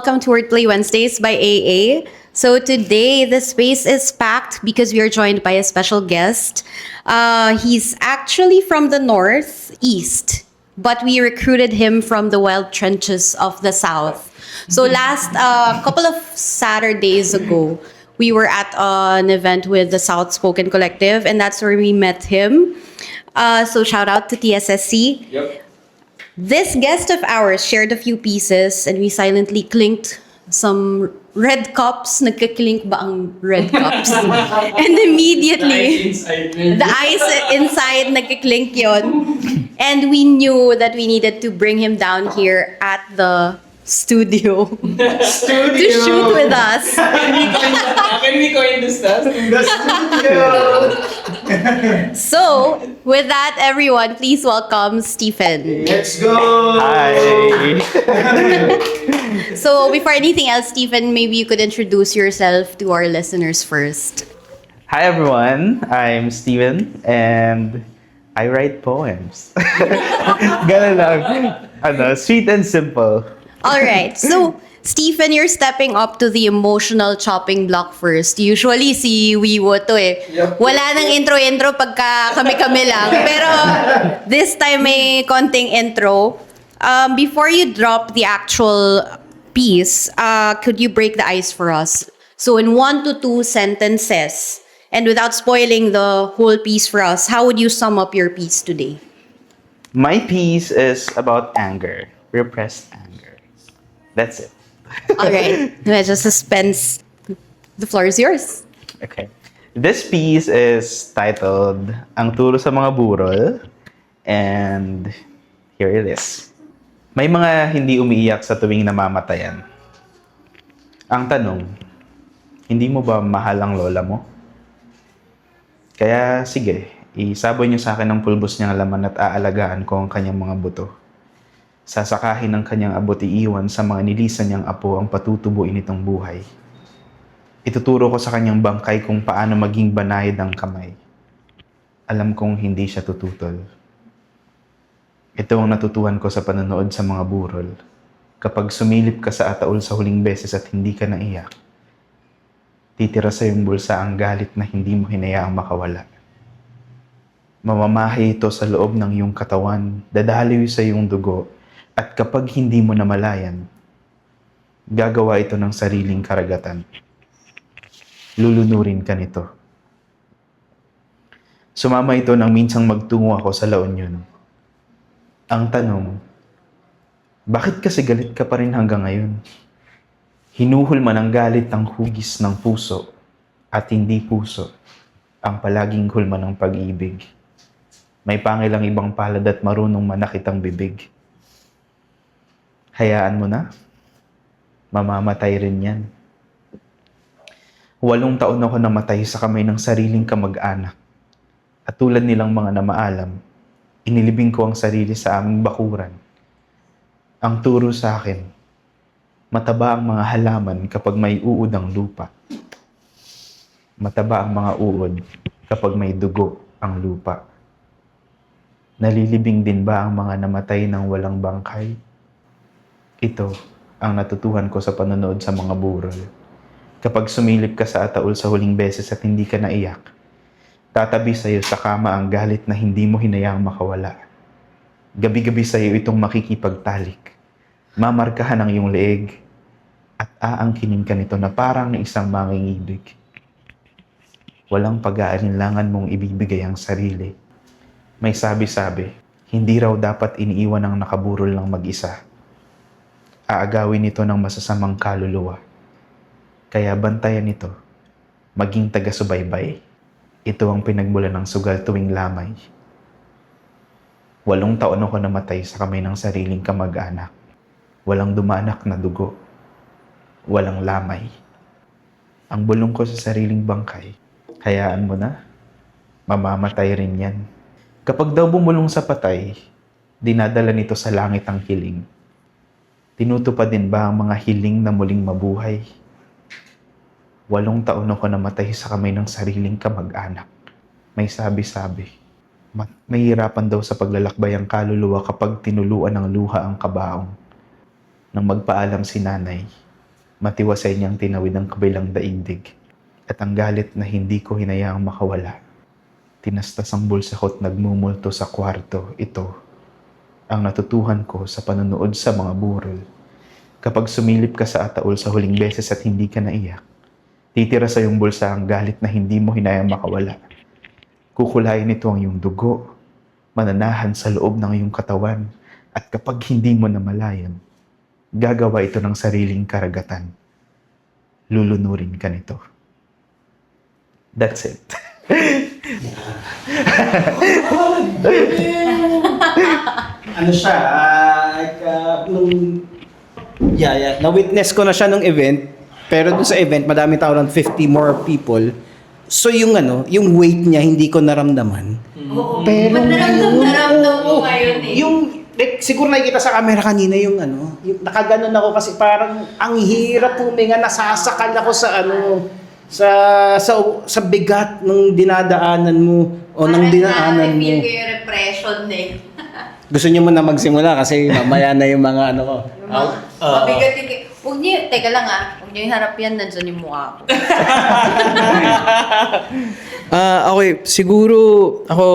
welcome to Wordplay Wednesdays by AA. So today, the space is packed because we are joined by a special guest. He's actually from the northeast, but we recruited him from the wild trenches of the south. So last couple of Saturdays ago, we were at an event with the South Spoken Collective, and that's where we met him. So shout out to TSSC. Yep. This guest of ours shared a few pieces and we silently clinked some red cups. Nagka-clink ba ang red cups? And immediately, the ice inside nagka-clink yon. And we knew that we needed to bring him down here at the studio to shoot with us. Can we coin this task? The studio! So, with that, everyone, please welcome Stephen. Let's go! Hi! So, before anything else, Stephen, maybe you could introduce yourself to our listeners first. Hi everyone, I'm Steven and I write poems. Ganun lang. Sweet and simple. All right. So, Stephen, you're stepping up to the emotional chopping block first. Usually, si Wiwo to eh. Yep. Wala nang intro-intro pagka kami-kami lang. Pero, this time may konting intro. Before you drop the actual piece, could you break the ice for us? So, in 1 to 2 sentences, and without spoiling the whole piece for us, how would you sum up your piece today? My piece is about anger, repressed anger. That's it. All right. Medyo suspense. The floor is yours. Okay. This piece is titled Ang Turo sa Mga Burol, and here it is. May mga hindi umiiyak sa tuwing namamatayan. Ang tanong, hindi mo ba mahal ang lola mo? Kaya sige, isaboy niyo sa akin ang pulbos niyang laman at aalagaan ko ang kanyang mga buto. Sasakahin ng kanyang abot iiwan sa mga nilisan niyang apo ang patutubuin nitong buhay. Ituturo ko sa kanyang bangkay kung paano maging banayad ang kamay. Alam kong hindi siya tututol. Ito ang natutuhan ko sa panonood sa mga burol. Kapag sumilip ka sa ataol sa huling beses at hindi ka naiyak, titira sa iyong bulsa ang galit na hindi mo hinayaang makawala. Mamamahay ito sa loob ng iyong katawan, dadaliw sa iyong dugo, at kapag hindi mo namalayan, gagawa ito ng sariling karagatan. Lulunurin ka nito. Sumama ito nang minsang magtungo ako sa La Union. Ang tanong, bakit kasi galit ka pa rin hanggang ngayon? Hinuhol man ang galit ang hugis ng puso at hindi puso ang palaging hulma ng pag-ibig. May pangil ang ibang palad at marunong manakit ang bibig. Hayaan mo na. Mamamatay rin yan. 8 taon ako namatay sa kamay ng sariling kamag-anak. At tulad nilang mga namaalam, inilibing ko ang sarili sa aming bakuran. Ang turo sa akin, mataba ang mga halaman kapag may uod ang lupa. Mataba ang mga uod kapag may dugo ang lupa. Nalilibing din ba ang mga namatay ng walang bangkay? Ito ang natutuhan ko sa panonood sa mga burol. Kapag sumilip ka sa ataol sa huling beses at hindi ka naiyak, tatabi sa iyo sa kama ang galit na hindi mo hinayaang makawala. Gabi-gabi sa iyo itong makikipagtalik. Mamarkahan ang iyong leeg at aangkinin ka nito na parang na isang mangingibig. Walang pag-aalinlangan mong ibibigay ang sarili. May sabi-sabi, hindi raw dapat iniiwan ang nakaburol ng mag-isa. Aagawin nito ng masasamang kaluluwa. Kaya bantayan ito, maging taga-subaybay. Ito ang pinagmula ng sugal tuwing lamay. 8 taon ako namatay sa kamay ng sariling kamag-anak. Walang dumanak na dugo. Walang lamay. Ang bulong ko sa sariling bangkay, hayaan mo na, mamamatay rin yan. Kapag daw bumulong sa patay, dinadala nito sa langit ang hiling. Tinutupad din ba ang mga hiling na muling mabuhay? 8 taon ako namatay sa kamay ng sariling kamag-anak. May sabi-sabi, mahirapan daw sa paglalakbay ang kaluluwa kapag tinuluan ng luha ang kabaong. Nang magpaalam si nanay, Matiwasay niyang tinawid ang kabilang daigdig. At ang galit na hindi ko hinayaang makawala. Tinastas ang bulsa ko't nagmumulto sa kwarto. Ito ang natutuhan ko sa panonood sa mga burol. Kapag sumilip ka sa ataol sa huling beses at hindi ka naiyak, titira sa iyong bulsa ang galit na hindi mo hinayang makawala. Kukulayin nito ang iyong dugo, mananahan sa loob ng iyong katawan, at kapag hindi mo namalayan, gagawa ito ng sariling karagatan. Lulunurin ka nito. That's it. Ano siya, na-witness ko na siya nung event, pero dun sa event, madami tao lang, 50 more people. So yung yung weight niya, hindi ko naramdaman. Oo. Pero naramdam mo ngayon eh. Yung, siguro nakikita sa camera kanina yung yung nakaganon ako kasi parang ang hirap huminga, nasasakal ako sa bigat ng dinadaanan mo o ng dinaanan mo. Feel ko yung repression eh. Gusto niyo muna magsimula kasi mamaya na yung mga ko. Mabigat yung... Huwag niyo, teka lang huwag niyo iharap yan, nandyan yung mukha ko. Okay, siguro ako,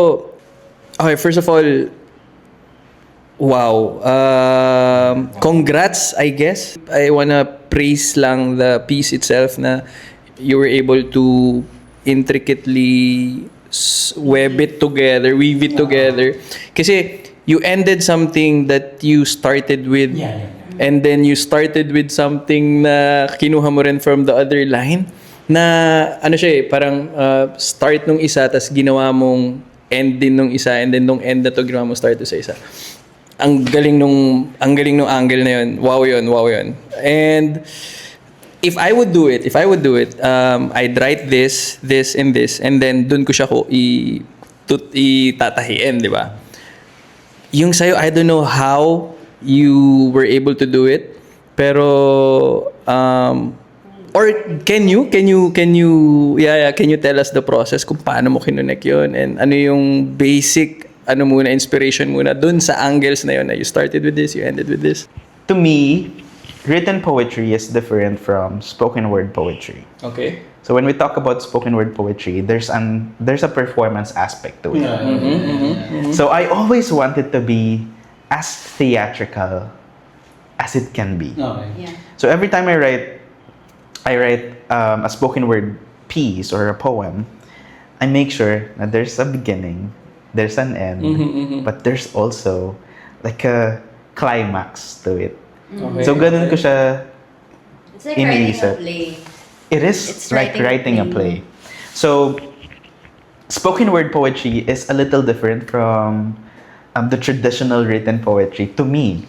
okay, first of all, wow. Congrats, I guess. I wanna praise lang the piece itself na you were able to intricately weave it together. Kasi you ended something that you started with, and then you started with something na kinuha mo rin from the other line, na siya parang start nung isa, tas ginawa mong end din nung isa, and then nung end na to ginawa mo start to sa isa. Ang galing nung angle na yun. Wow yun. And if I would do it, I'd write this, and this, and then dun ko siya itatahiin, di ba? Yung sa'yo, I don't know how you were able to do it, pero or can you tell us the process kung paano mo kinunek yun, and ano yung basic inspiration muna dun sa angles na yun, na you started with this, you ended with this? To me, written poetry is different from spoken word poetry. Okay. So when we talk about spoken word poetry, there's a performance aspect to it. So I always wanted to be as theatrical as it can be. Okay. Yeah. So every time I write a spoken word piece or a poem, I make sure that there's a beginning, there's an end, but there's also like a climax to it. Okay. So ganun ko siya It's like writing a iniisip. play. It is It's like writing a writing a play. So, spoken word poetry is a little different from the traditional written poetry to me,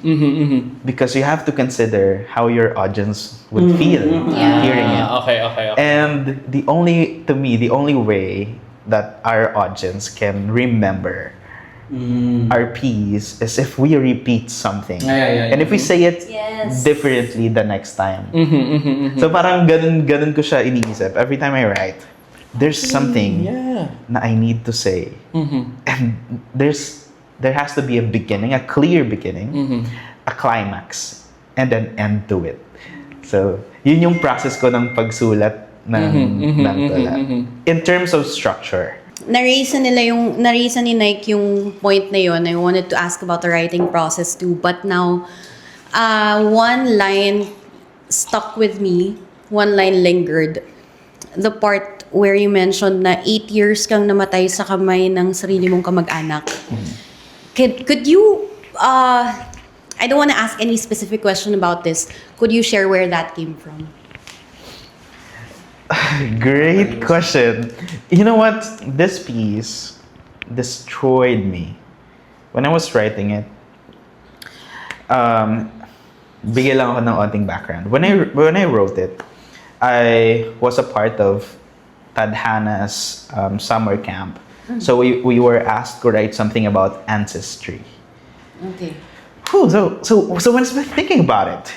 because you have to consider how your audience would feel Yeah. hearing it. Okay. And the only way that our audience can remember our piece is if we repeat something. Yeah. And if we say it Yes. differently the next time. So parang ganun ko siya iniisip. Every time I write, there's something na I need to say. And there has to be a beginning, a clear beginning, a climax, and an end to it. So, yun yung process ko ng pagsulat ng tula. In terms of structure, Na-raise ni Nike yung point na yun. I wanted to ask about the writing process too. But now, one line stuck with me. One line lingered. The part where you mentioned na 8 years kang namatay sa kamay ng sarili mong kamag-anak. Could you, I don't want to ask any specific question about this. Could you share where that came from? great question. You know what? This piece destroyed me. When I was writing it, bigyan lang ako ng onting background. When I wrote it, I was a part of Tadhana's summer camp. So we were asked to write something about ancestry. Okay. Whew, so when I was thinking about it,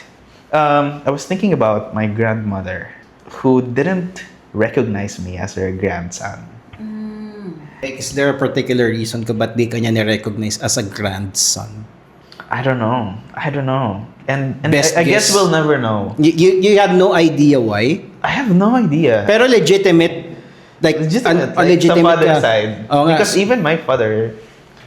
I was thinking about my grandmother, who didn't recognize me as her grandson. Is there a particular reason kung ba't di ka niya ni-recognize as a grandson? I don't know. And Best I guess guess. we'll never know. You had no idea why? I have no idea. Pero legitimate, like, Legitimate, a like, sa legitimate father's ka. side. Oo nga. Because even my father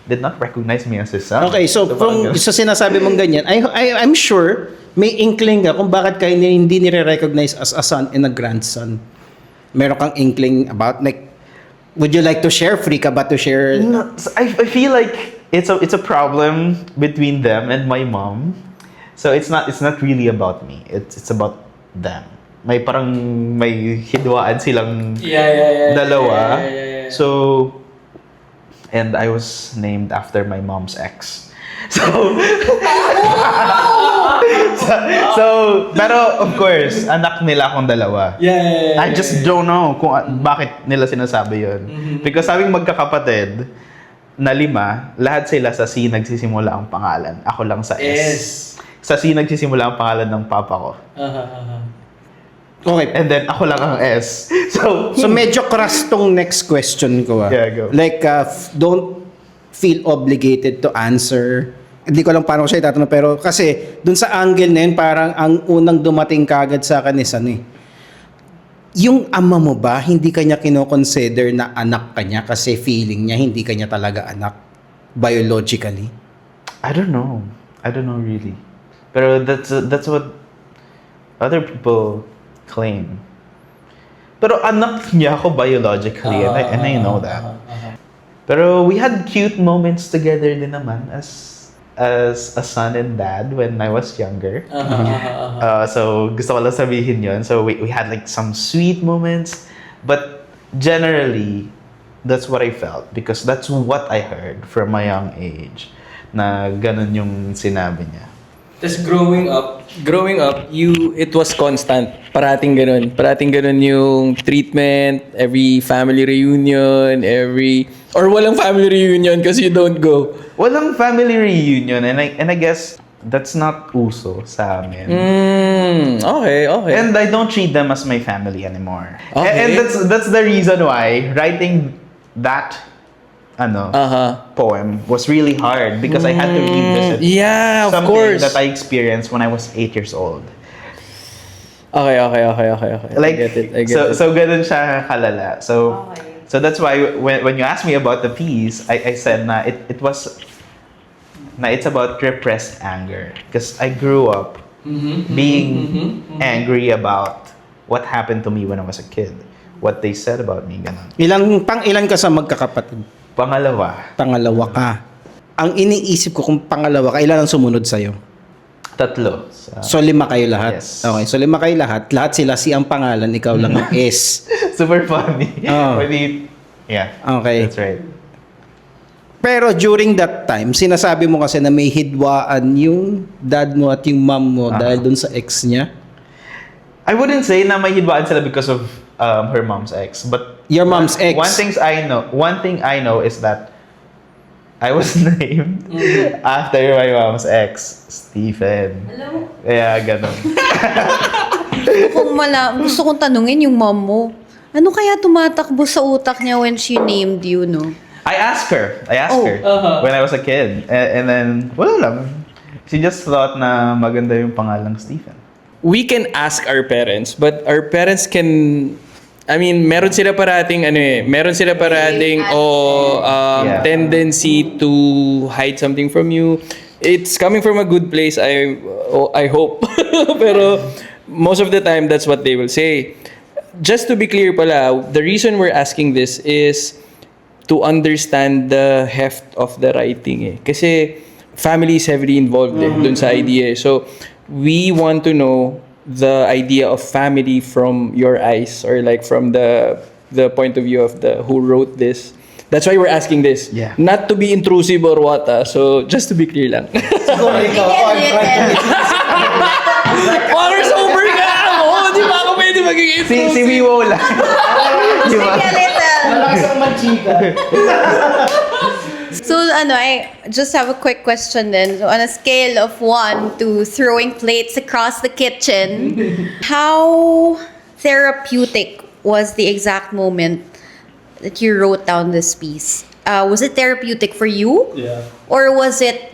did not recognize me as his son. Okay, so parang from ganun. sa sinasabi mong ganyan, I'm sure may inkling ka kung bakit kayo hindi nire-recognize as a son and a grandson. Meron kang inkling about, like, would you like to share? Free ka ba to share? No, so I feel like it's a problem between them and my mom. So it's not really about me. It's about them. May hidwaan silang dalawa. So and I was named after my mom's ex. So so pero of course, anak nila akong dalawa. I just don't know kung bakit nila sinasabi yun. Because sabing magkakapatid na 5, lahat sila sa C nagsisimula ang pangalan. Ako lang sa S. Sa C nagsisimula ang pangalan ng papa ko. Okay. And then ako lang ang S. So Medyo crush tong next question ko. Yeah, go. Like, don't feel obligated to answer. Hindi ko lang paano ko siya itatanong, pero kasi dun sa angle na yun, parang ang unang dumating kagad sa akin is yung ama mo ba, hindi kanya kino-consider na anak kanya kasi feeling niya hindi kanya talaga anak biologically? I don't know really. Pero that's what other people claim. Pero anak niya ako biologically, and I know that. Pero we had cute moments together din naman as a son and dad when I was younger. So gusto ko lang sabihin yun. So we had like some sweet moments, but generally that's what I felt because that's what I heard from my young age na ganun yung sinabi niya. Tapos growing up, it was constant. Parating ganun yung treatment, every family reunion, or walang family reunion kasi you don't go. Walang family reunion and I guess that's not uso sa amin. Okay. And I don't treat them as my family anymore. Okay. And that's the reason why writing that poem was really hard because I had to revisit Yeah, of something course. that I experienced when I was 8 years old. Okay. Like I get it. so ganun siya kalala. So that's why when you asked me about the piece, I said na it's about repressed anger because I grew up being angry about what happened to me when I was a kid. What they said about me, ganun. Ilan ka sa magkakapatid? Pangalawa, Ka. Ang iniisip ko kung pangalawa ka, ilan ang sumunod sa'yo? 3. So 5 kayo lahat? Yes. Okay, so 5 kayo lahat. Lahat sila C ang pangalan, ikaw lang ang S. Super funny. Oh. Yeah. Okay. That's right. Pero during that time, sinasabi mo kasi na may hidwaan yung dad mo at yung mom mo dahil dun sa ex niya. I wouldn't say na may hidwaan sila because of her mom's ex, but Your mom's ex. One thing I know is that I was named after my mom's ex, Stephen. Hello? Kaya ganun. Gusto kong tanungin yung mom mo. Ano kaya tumatakbo sa utak niya when she named you, no? I asked her Uh-huh. when I was a kid. And then, wala lang. She just thought na maganda yung pangalang Stephen. We can ask our parents, but our parents can... meron sila parating Yeah. tendency to hide something from you. It's coming from a good place, I hope. Pero most of the time, that's what they will say. Just to be clear pala, the reason we're asking this is to understand the heft of the writing. Kasi family is heavily involved dun sa idea. So, we want to know the idea of family from your eyes or like from the point of view of the who wrote this. That's why we're asking this. Yeah. Not to be intrusive or what. So, just to be clear lang. Water sober ka! Oo, di ba ako pwede maging intrusive? Si Wiwo lang. Di ba? So, I just have a quick question then. So, on a scale of 1 to throwing plates across the kitchen, how therapeutic was the exact moment that you wrote down this piece? Was it therapeutic for you? Yeah. Or was it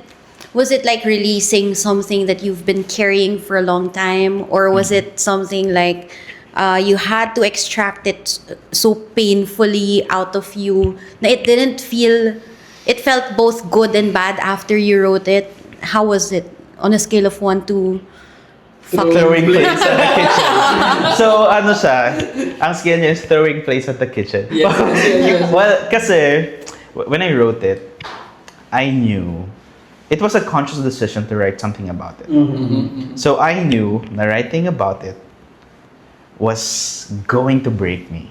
Was it like releasing something that you've been carrying for a long time, or was it something like you had to extract it so painfully out of you na it didn't feel, it felt both good and bad after you wrote it? How was it on a scale of 1 to Throwing plates at the kitchen. So, ano siya, ang scale niya is throwing plates at the kitchen. Well, kasi, when I wrote it, I knew it was a conscious decision to write something about it. So, I knew na writing about it was going to break me.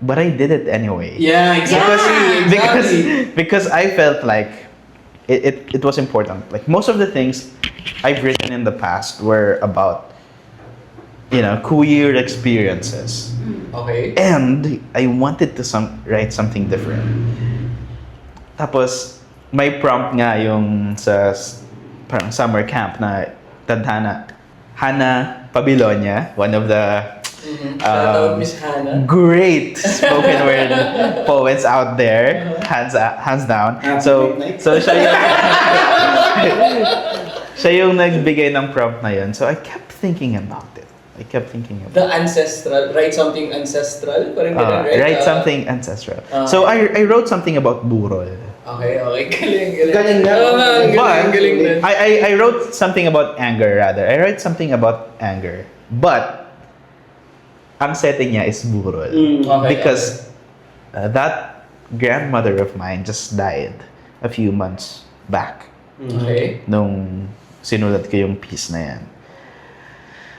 But I did it anyway. Yeah, Because I felt like it was important. Like most of the things I've written in the past were about, queer experiences. Okay. And I wanted to write something different. Tapos, may prompt nga yung sa parang summer camp na tadhana. Hannah Pabilonia, one of the Shout out Miss Hannah. great spoken word poets out there, hands down. So siya yung siya yung nagbigay ng prompt na yun. So I kept thinking about it. The ancestral, write something ancestral, parang ganun, right? Write something ancestral. So I wrote something about burol. Okay. Galing. Galing nga. Oo nga, But galing nun. I wrote something about anger rather. I wrote something about anger. But ang setting niya is burol. Okay, Because that grandmother of mine just died a few months back Okay. nung sinulat ko yung piece na yan.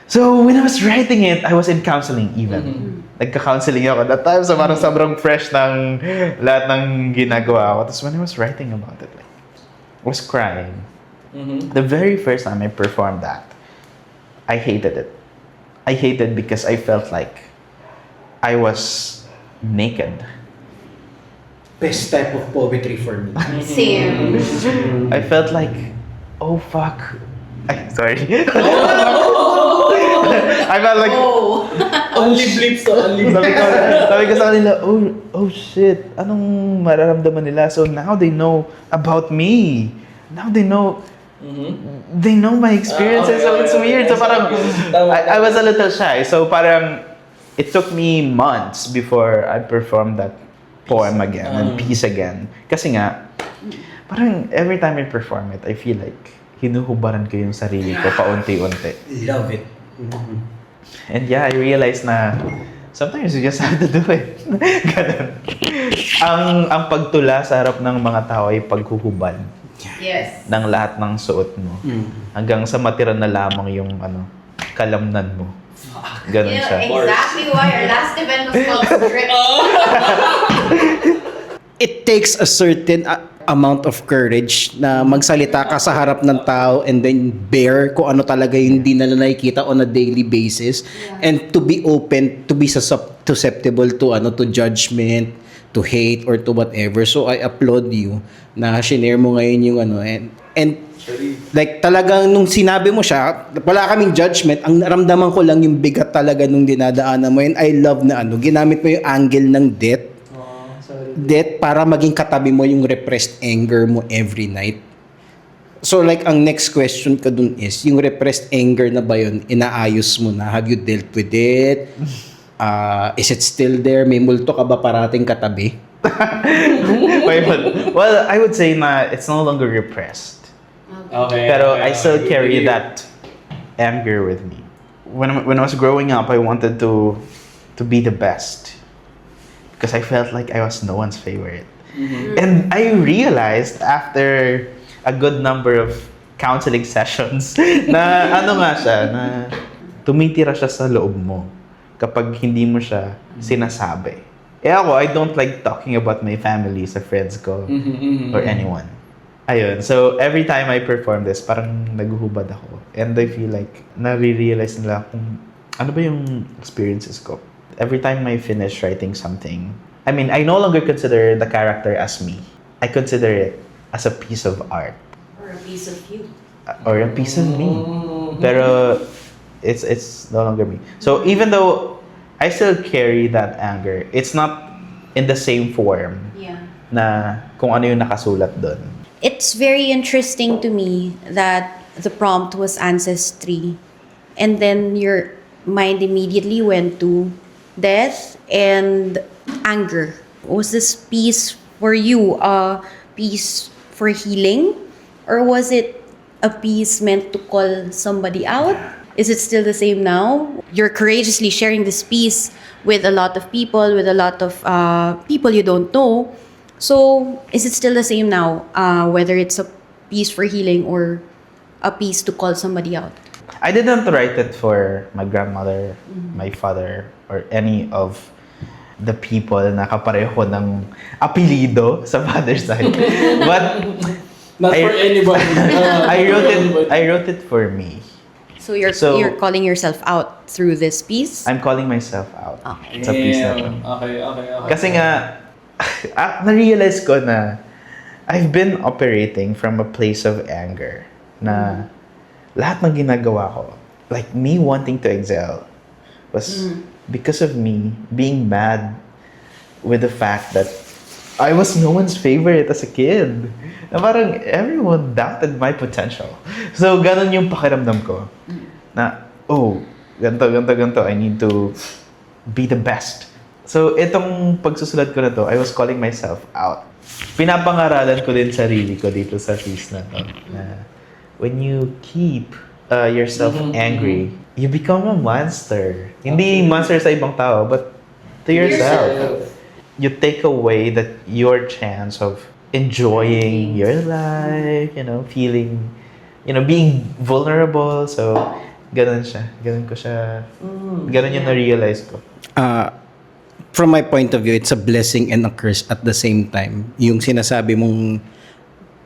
So, when I was writing it, I was in counseling even. Nagka-counseling ako that time, so parang sobrang fresh ng lahat ng ginagawa ko. Tapos when I was writing about it, like, I was crying. The very first time I performed that, I hated it. I hated because I felt like I was naked. Best type of poetry for me. same? I felt like, oh fuck. Ay, sorry. I felt like, Only blips to only sabi ko sa kanila, oh shit, anong mararamdaman nila? So now they know about me. Now they know my experiences, so it's weird. So parang, I was a little shy. So parang, it took me months before I performed that poem again and piece again. Kasi nga, parang every time I perform it, I feel like hinuhubaran ko yung sarili ko paunti-unti. Love it. And yeah, I realized na sometimes you just have to do it. Ganun. Ang pagtula sa harap ng mga tao ay paghuhubad Yes. ng lahat ng suot mo. Hanggang sa matira na lamang yung kalamnan mo. Ganun siya. Exactly why our last event was called Script. It takes a certain amount of courage na magsalita ka sa harap ng tao and then bear kung ano talaga yung hindi nila nakikita on a daily basis, and to be open, to be susceptible to judgment, to hate, or to whatever. So I applaud you na shinare mo ngayon yung and like talagang nung sinabi mo siya, wala kaming judgment, ang naramdaman ko lang yung bigat talaga nung dinadaanan mo, and I love na ginamit mo yung angle ng death para maging katabi mo yung repressed anger mo every night. So like ang next question ka dun is, yung repressed anger na ba yun, inaayos mo na? Have you dealt with it? Is it still there? May multo ka ba parating katabi? Well, I would say na it's no longer repressed. Okay. Pero I still carry that anger with me. When I was growing up, I wanted to be the best. Because I felt like I was no one's favorite. And I realized after a good number of counseling sessions na na tumitira siya sa loob mo kapag hindi mo siya sinasabi. Ako, I don't like talking about my family sa friends ko or anyone. Ayun. So, every time I perform this, parang naguhubad ako. And I feel like nare-realize nila kung ano ba yung experiences ko. Every time I finish writing something, I mean, I no longer consider the character as me. I consider it as a piece of art. Or a piece of you. Or a piece of me. Pero it's no longer me. So even though I still carry that anger, it's not in the same form Yeah. na kung ano yung nakasulat doon. it's very interesting to me that the prompt was ancestry, and then your mind immediately went to death and anger. Was this piece for you a piece for healing, or was it a piece meant to call somebody out? Is it still the same now? You're courageously sharing this piece with a lot of people, with a lot of people you don't know. So, is it still the same now? Whether it's a piece for healing or a piece to call somebody out? I didn't write it for my grandmother, my father, or any of the people na kapareho ng apelido sa father's side. But Not for anybody. I wrote it for me. So you're calling yourself out through this piece? I'm calling myself out. Okay. Sa piece na to. Okay. Kasi nga, na-realize ko na I've been operating from a place of anger na lahat ng ginagawa ko, like me wanting to excel, was because of me being mad with the fact that I was no one's favorite as a kid. Na parang everyone doubted my potential. So, ganun yung pakiramdam ko. Na, oh, ganito. I need to be the best. So, itong pagsusulat ko na to, I was calling myself out. Pinapangaralan ko din sarili ko dito sa piece na to. Na when you keep yourself angry, you become a monster. Hindi monster sa ibang tao, but to yourself. You take away your chance of enjoying your life, feeling, being vulnerable. So, ganun siya. Ganun ko siya. Ganun yung na-realize ko. From my point of view, it's a blessing and a curse at the same time. Yung sinasabi mong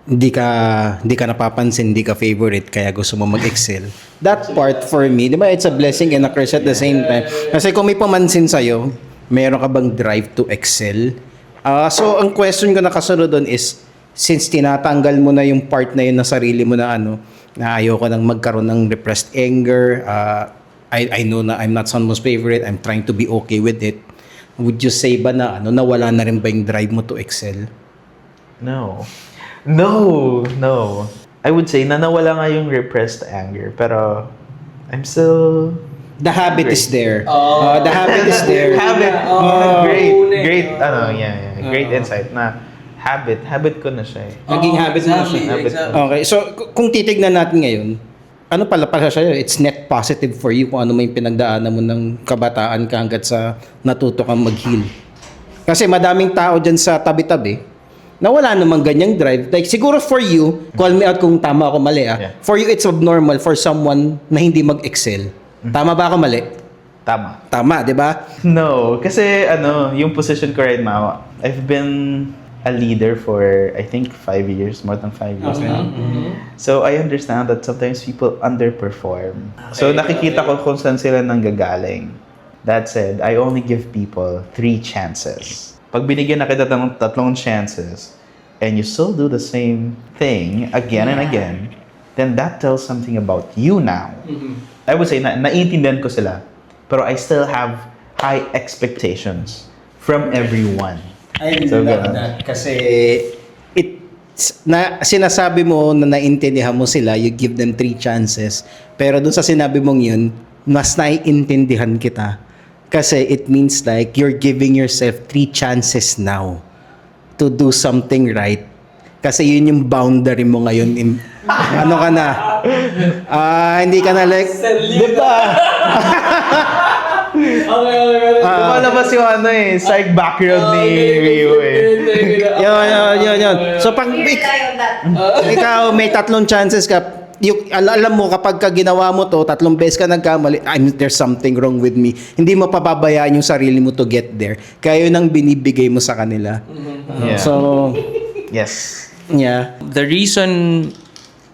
hindi ka napapansin, hindi ka favorite, kaya gusto mo mag-excel. That part for me, di ba, it's a blessing and a curse at the same time. Kasi kung may pamansin sa'yo, meron ka bang drive to excel? So, ang question ko na kasunod doon is, since tinatanggal mo na yung part na yun na sarili mo na na ayoko nang magkaroon ng repressed anger, I know na I'm not someone's favorite, I'm trying to be okay with it. Would you say ba na nawala na rin ba yung drive mo to excel? No. I would say na nawala nga yung repressed anger, pero I'm still... The habit is there. The habit is there. Great, great insight na habit ko na siya eh. Naging habit mo na siya. Habit ko. Okay, so kung titignan natin ngayon, ano pala siya? It's net positive for you kung ano may pinagdaanan mo ng kabataan ka hanggat sa natuto kang mag-heal. Kasi madaming tao dyan sa tabi-tabi na wala namang ganyang drive. Like, siguro for you, call me out kung tama ako mali Yeah. For you, it's abnormal for someone na hindi mag-excel. Tama ba ako mali? Tama, di ba? No, kasi yung position ko right now, I've been a leader for I think 5 years, more than 5 years now. So I understand that sometimes people underperform. So nakikita ko kung saan sila nanggagaling. That said, I only give people 3 chances. Pag binigyan na kita ng 3 chances, and you still do the same thing again and again, then that tells something about you now. I would say naiintindihan ko sila, pero I still have high expectations from everyone. I really love that. Kasi sinasabi mo na naintindihan mo sila, you give them 3 chances. Pero dun sa sinabi mong yun, mas naiintindihan kita. Kasi it means like you're giving yourself 3 chances now to do something right. Kasi yun yung boundary mo ngayon. Ano ka na? Hindi ka na like, di ba? Okay. Lumalabas yung psych background ni Rio eh. Yun. So pag ikaw may 3 chances ka, alam mo kapag ginawa mo to, 3 beses ka nagkamali, there's something wrong with me. Hindi mo pababayaan yung sarili mo to get there. Kaya yun ang binibigay mo sa kanila. Yeah. So, Yes. yeah. The reason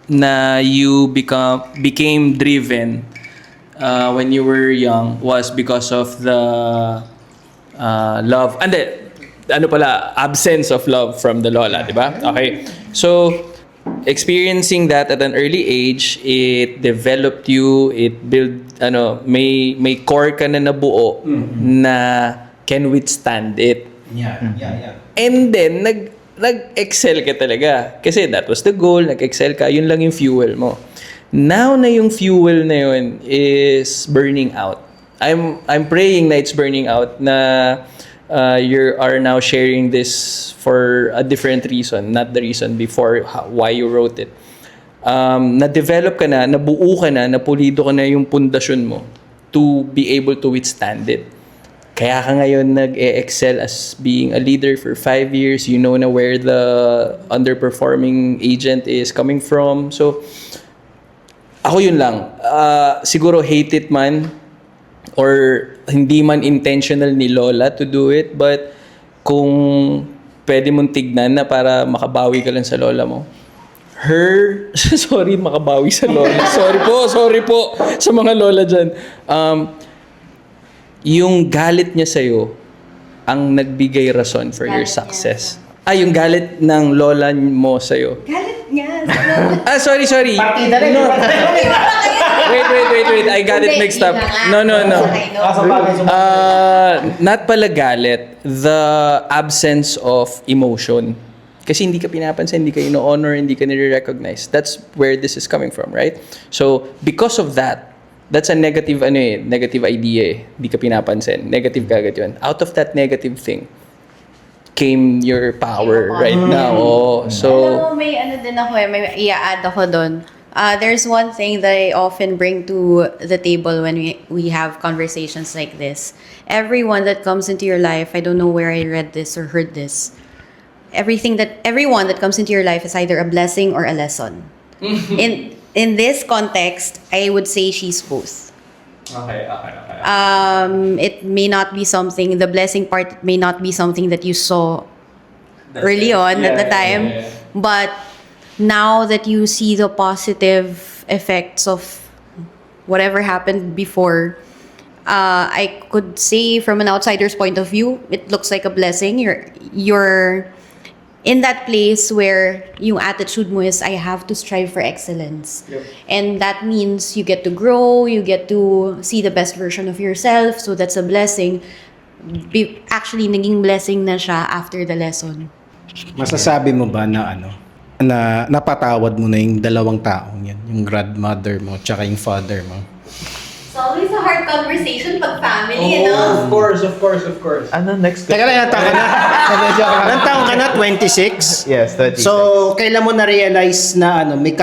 na you became driven when you were young was because of the love and absence of love from the lola, di ba? Okay. So experiencing that at an early age, it developed you, it built may core ka na nabuo na can withstand it. Yeah. And then nag-excel ka talaga. Kasi that was the goal, nag-excel ka, yun lang yung fuel mo. Now na yung fuel na yun is burning out. I'm praying na it's burning out, na you are now sharing this for a different reason, not the reason before why you wrote it. Na-develop ka na, nabuo ka na, napulido ka na yung pundasyon mo to be able to withstand it. Kaya ka ngayon nag-excel as being a leader for 5 years. You know na where the underperforming agent is coming from. So, ako yun lang. Siguro hate it man or hindi man intentional ni Lola to do it, but kung pwede mong tignan na para makabawi ka lang sa Lola mo. Sorry, makabawi sa Lola. Sorry po sa mga Lola dyan. Yung galit niya sa'yo ang nagbigay rason for your success. Yung galit ng lola mo sa'yo. Galit niya. Sorry. Partida rin. No. Wait. I got it mixed up. No. Not pala galit. The absence of emotion. Kasi hindi ka pinapansin, hindi ka ino-honor, hindi ka nire-recognize. That's where this is coming from, right? So, because of that, that's a negative idea. Hindi ka pinapansin. Negative kagad yun. Out of that negative thing came your power right now. So, Alam mo, may din ako may i-add ako doon. There's one thing that I often bring to the table when we have conversations like this. Everyone that comes into your life, I don't know where I read this or heard this. Everyone that comes into your life is either a blessing or a lesson. In this context, I would say she's both. Okay. It may not be something, the blessing part may not be something that you saw early on at the time. Yeah. But now that you see the positive effects of whatever happened before, I could say from an outsider's point of view, it looks like a blessing. You're in that place where yung attitude mo is, I have to strive for excellence. Yep. And that means you get to grow, you get to see the best version of yourself. So that's a blessing. Actually, naging blessing na siya after the lesson. Masasabi mo ba na na napatawad mo na yung dalawang taong yan, yung grandmother mo tsaka yung father mo? It's always a hard conversation pag family, Of course. Ano next? Teka lang, ilang taon ka na? Ilang taon ka na? 26? Yes, 26. So, kailan mo na-realize na may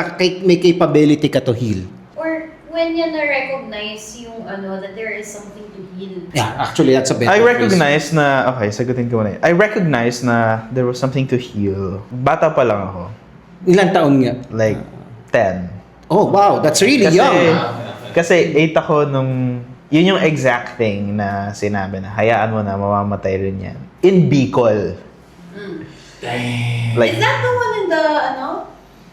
capability ka to heal? Or when you na-recognize yung that there is something to heal. Yeah, actually, that's a better I phrase. recognize na, okay, sagutin ko muna yun. I recognize na there was something to heal. Bata pa lang ako. Ilang taon nga? Like, 10. Oh, wow, that's really young. Kasi 8 ako nung, yun yung exact thing na sinabi na, hayaan mo na, mamamatay rin yan. In Bicol. Like, Is that the one in the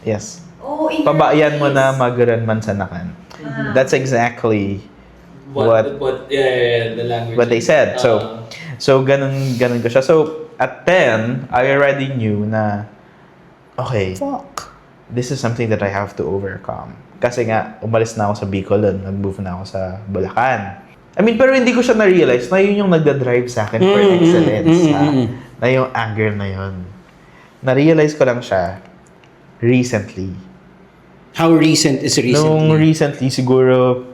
yes. Oh, in Pabayan mo na place? magaran mansanakan. That's exactly the language. what they said. So ganun ko siya. So at 10, I already knew na okay, this is something that I have to overcome. Kasi nga umalis na ako sa Bicol, nag-move na ako sa Bulacan. I mean, pero hindi ko siya na-realize na yun yung nagda-drive sa akin for excellence. Na yung anger na yun. Na-realize ko lang siya recently. How recent is recently? Nung recently, siguro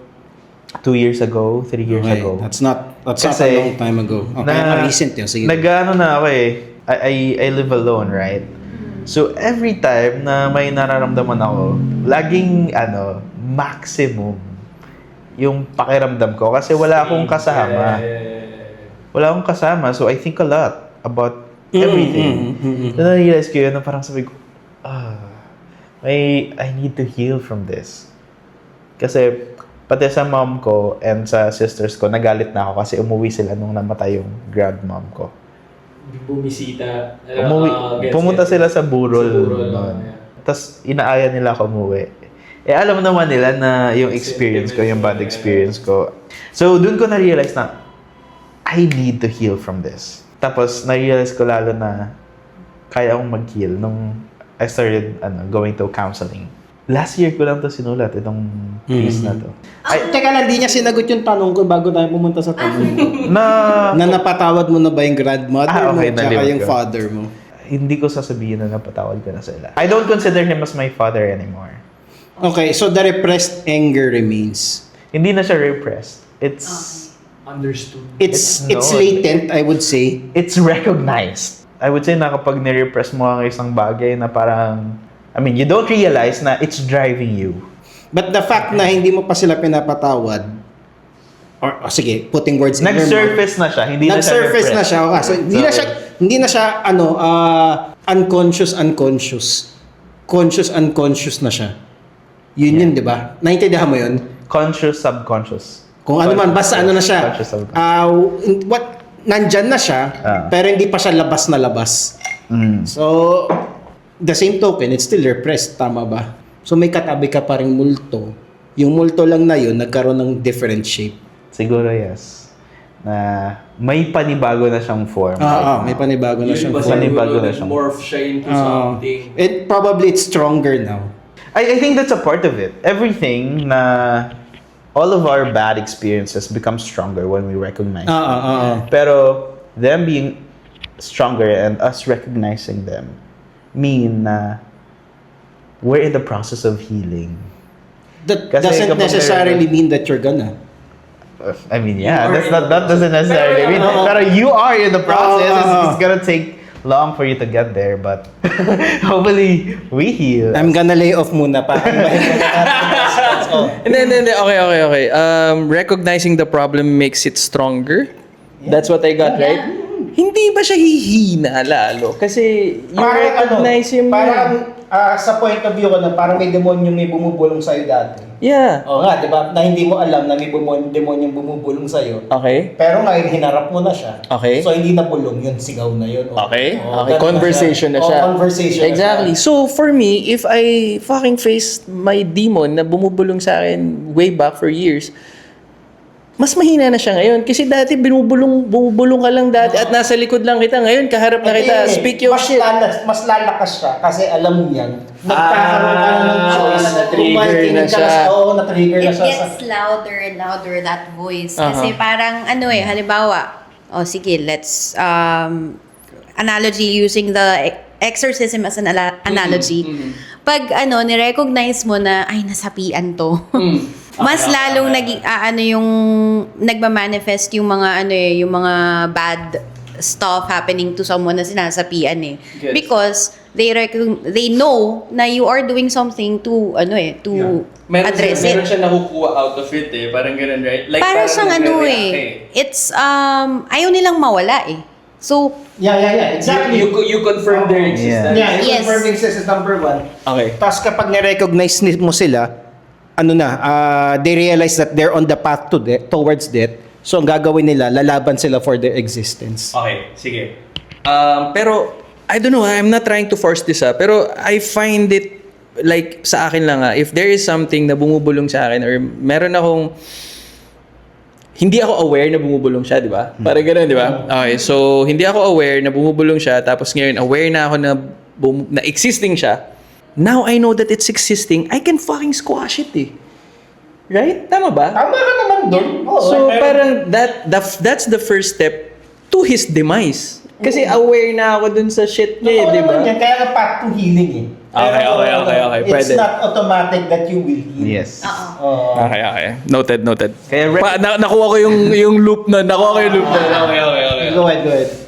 2 years ago, 3 years Okay, ago. That's not a Kasi, long time ago. Okay, recent yun. Sige. Nag-ano na ako eh. I live alone, right? So, every time na may nararamdaman ako, laging, maximum yung pakiramdam ko. Kasi wala akong kasama. Wala akong kasama. So, I think a lot about everything. So, na-realize ko yun na parang sabi ko, I need to heal from this. Kasi, pati sa mom ko and sa sisters ko, nagalit na ako kasi umuwi sila nung namatay yung grandmom ko. Bumisita. Pumunta sila sa Burol. Yeah. Tapos, inaaya nila ako umuwi. Alam naman nila na yung experience ko, yung bad experience ko. So, dun ko na-realize na, I need to heal from this. Tapos, na-realize ko lalo na, kaya akong mag-heal nung I started going to counseling. Last year ko lang to sinulat, itong piece na to. Teka lang, di niya sinagot yung tanong ko bago tayo pumunta sa tanong ko. Na Na napatawad mo na ba yung grandmother okay, mo tsaka nalimutan yung ko. father mo? hindi ko sasabihin na napatawad ko na sila. I don't consider him as my father anymore. Okay, so the repressed anger remains. Hindi na siya repressed. It's Understood. It's It's known. latent, I would say. it's recognized. I would say na kapag nirepress mo ang isang bagay na parang, I mean, you don't realize na it's driving you. But the fact na hindi mo pa sila pinapatawad, or sige, putting words in your mouth. Nag-surface na siya, hindi na siya Nag-surface na repressed. siya. Okay. So, hindi na siya unconscious conscious na siya. Yun, di ba? Naintindihan mo yun? Conscious, subconscious. Kung ano man, basta ano na siya. Conscious, subconscious. Nandyan na siya, pero hindi pa siya labas na labas. Mm. So, the same token, it's still repressed. Tama ba? So, may katabi ka pa ring multo. Yung multo lang na yun, nagkaroon ng different shape. Siguro yes. Na may panibago na siyang form. May panibago na siyang form. Panibago na siyang Morph siya into something. Probably it's stronger now. I think that's a part of it. Everything na all of our bad experiences become stronger when we recognize them. Pero them being stronger and us recognizing them mean na we're in the process of healing. That Kasi doesn't kapag necessarily mean that you're gonna. I mean, yeah, that doesn't necessarily mean. Pero you are in the process. It's gonna take long for you to get there, but hopefully we heal. I'm gonna lay off muna pa. Hindi. Okay. Recognizing the problem makes it stronger. That's what I got, right? Hindi ba siya hihina lalo? Kasi you recognize him. Parang sa point of view ko na parang may demonyo may bumubulong sa'yo dati. Yeah. Oo nga, di ba? Na hindi mo alam na may demonyong bumubulong sa'yo. Okay. Pero ngayon, hinarap mo na siya. Okay. So, hindi na bulong yun. Sigaw na yun. Okay. Oo, Okay. ganun Conversation na siya. Conversation Exactly. na siya. So, for me, if I fucking face my demon na bumubulong sa akin way back for years, mas mahina na siya ngayon. Kasi dati bumubulong ka lang dati at nasa likod lang kita. Ngayon, kaharap na kita. Speak your shit. Mas lalakas siya kasi alam mo yan. Nagkakaroon ka na ng choice. na-trigger na siya. Na-trigger na It siya. gets louder and louder, that voice. Kasi parang, halimbawa, sige, let's, analogy using the exorcism as an analogy. Pag, ni-recognize mo na, ay, nasapian to. Mas lalong yung nagma-manifest yung mga yung mga bad stuff happening to someone na sinasapian eh. Yes. Because they know na you are doing something to address it. Meron siya nakukuha out of it eh. Parang ganun, right? Like, Para siyang nagre-react it's ayaw nilang mawala eh. So Yeah. Exactly. You confirm their existence. Yeah, yung Yes. confirming is number one. Okay. Tapos kapag na-recognize mo sila, they realize that they're on the path towards death. So, ang gagawin nila, lalaban sila for their existence. Okay, sige. Pero, I don't know, I'm not trying to force this pero I find it, like, sa akin lang if there is something na bumubulong sa akin or meron akong, hindi ako aware na bumubulong siya, di ba? Parang ganun, di ba? Okay, so, hindi ako aware na bumubulong siya, tapos ngayon, aware na ako na existing siya. Now I know that it's existing, I can fucking squash it eh. Right? Tama ba? Tama ka naman doon. So parang that's the first step to his demise. Kasi aware na ako dun sa shit niya, di ba? Kaya nga path to healing eh. Okay. It's Pwede. not automatic that you will heal. Yes. Okay. Noted. Kaya Nakuha ko yung loop na. Okay. Go ahead.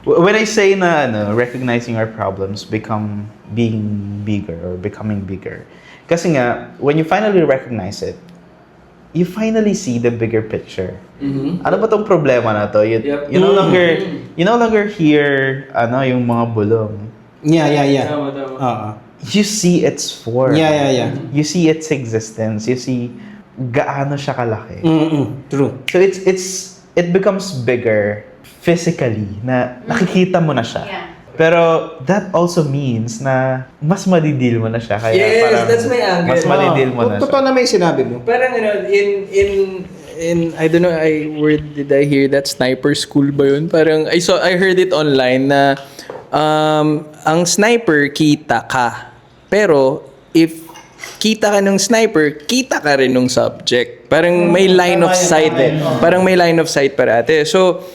When I say na recognizing our problems being bigger or becoming bigger, kasi nga, when you finally recognize it, you finally see the bigger picture. Ano ba tong problema na to? You no longer hear yung mga bulong. Yeah. Tama. You see its form. Yeah. You see its existence. You see gaano siya kalaki. True. So it becomes bigger physically na nakikita mo na siya. Yeah. Pero that also means na mas madidil mo na siya. Kaya Yes, parang that's my angle. Mas madidil mo na siya. Totoo na may sinabi mo. Parang in I don't know, where did I hear that? Sniper school ba yun? Parang I heard it online na ang sniper kita ka. Pero if kita ka ng sniper, kita ka rin ng subject. Parang may line of sight eh. Parang may line of sight parate. So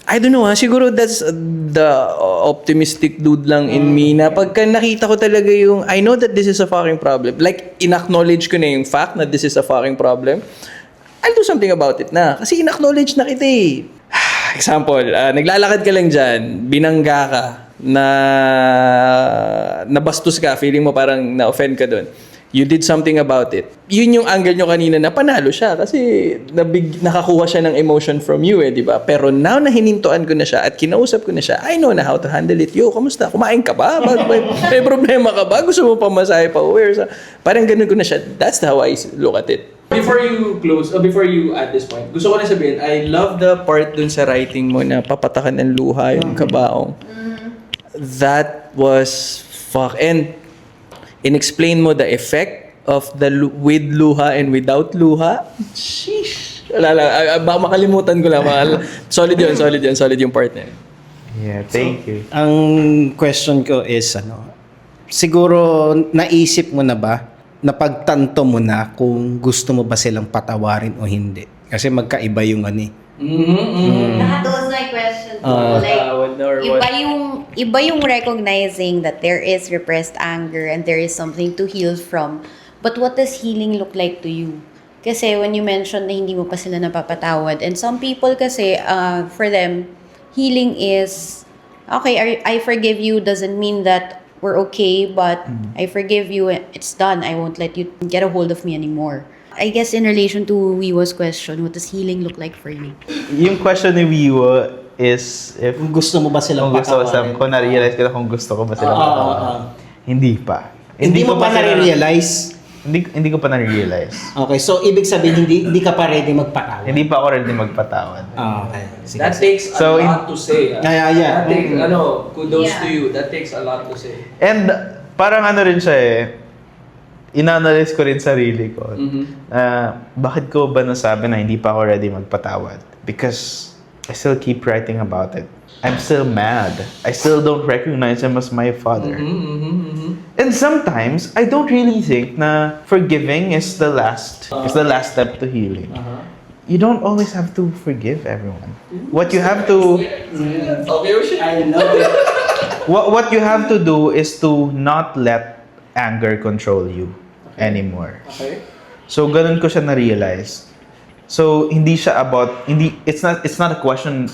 I don't know siguro that's the optimistic dude lang in me na pagka nakita ko talaga yung I know that this is a fucking problem. Like, in-acknowledge ko na yung fact na this is a fucking problem. I'll do something about it na. Kasi in-acknowledge na kita eh. Example, naglalakad ka lang dyan, binangga ka, nabastos ka, feeling mo parang na-offend ka doon. You did something about it. Yun yung angle nyo kanina na panalo siya kasi nakakuha siya ng emotion from you di ba? Pero now na hinintuan ko na siya at kinausap ko na siya, I know na how to handle it. Yo, kamusta? Kumain ka ba? May problema ka ba? Gusto mo pa masahe pa uwi? Parang ganun ko na siya. That's how I look at it. Before you close, before you at this point, gusto ko na sabihin, I love the part dun sa writing mo na papatakan ng luha yung kabaong. That was fuck. And in-explain mo the effect of the with luha and without luha. Sheesh. Wala lang. Baka makalimutan ko lang. Solid yung part na yun. Yeah, thank you. Ang question ko is, siguro naisip mo na ba, napagtanto mo na kung gusto mo ba silang patawarin o hindi? Kasi magkaiba yung That was my question too. Iba yung recognizing that there is repressed anger and there is something to heal from. But what does healing look like to you? Kasi when you mentioned na hindi mo pa sila napapatawad, and some people kasi, for them, healing is, okay, I forgive you doesn't mean that we're okay, but I forgive you, it's done. I won't let you get a hold of me anymore. I guess in relation to Wiwo's question, what does healing look like for you? Yung question ni Wiwo is if Kung gusto mo ba silang patawarin? kung na-realize ko na kung gusto ko ba silang patawarin. Hindi pa. Hindi mo pa nare-realize? Hindi ko pa na-realize. Okay, so ibig sabihin hindi ka pa ready magpatawad? Hindi pa ako ready magpatawad. Okay. Sige. That takes a So, lot to say. Yeah. That takes, kudos to you. That takes a lot to say. And parang rin siya in-analyze ko rin sarili ko. Bakit ko ba nasabi na hindi pa ako ready magpatawad? Because I still keep writing about it. I'm still mad. I still don't recognize him as my father. And sometimes I don't really think na forgiving is the last step to healing. You don't always have to forgive everyone. What you have to I know it. what you have to do is to not let anger control you anymore. Okay. So ganun ko siya na-realize. So it's not a question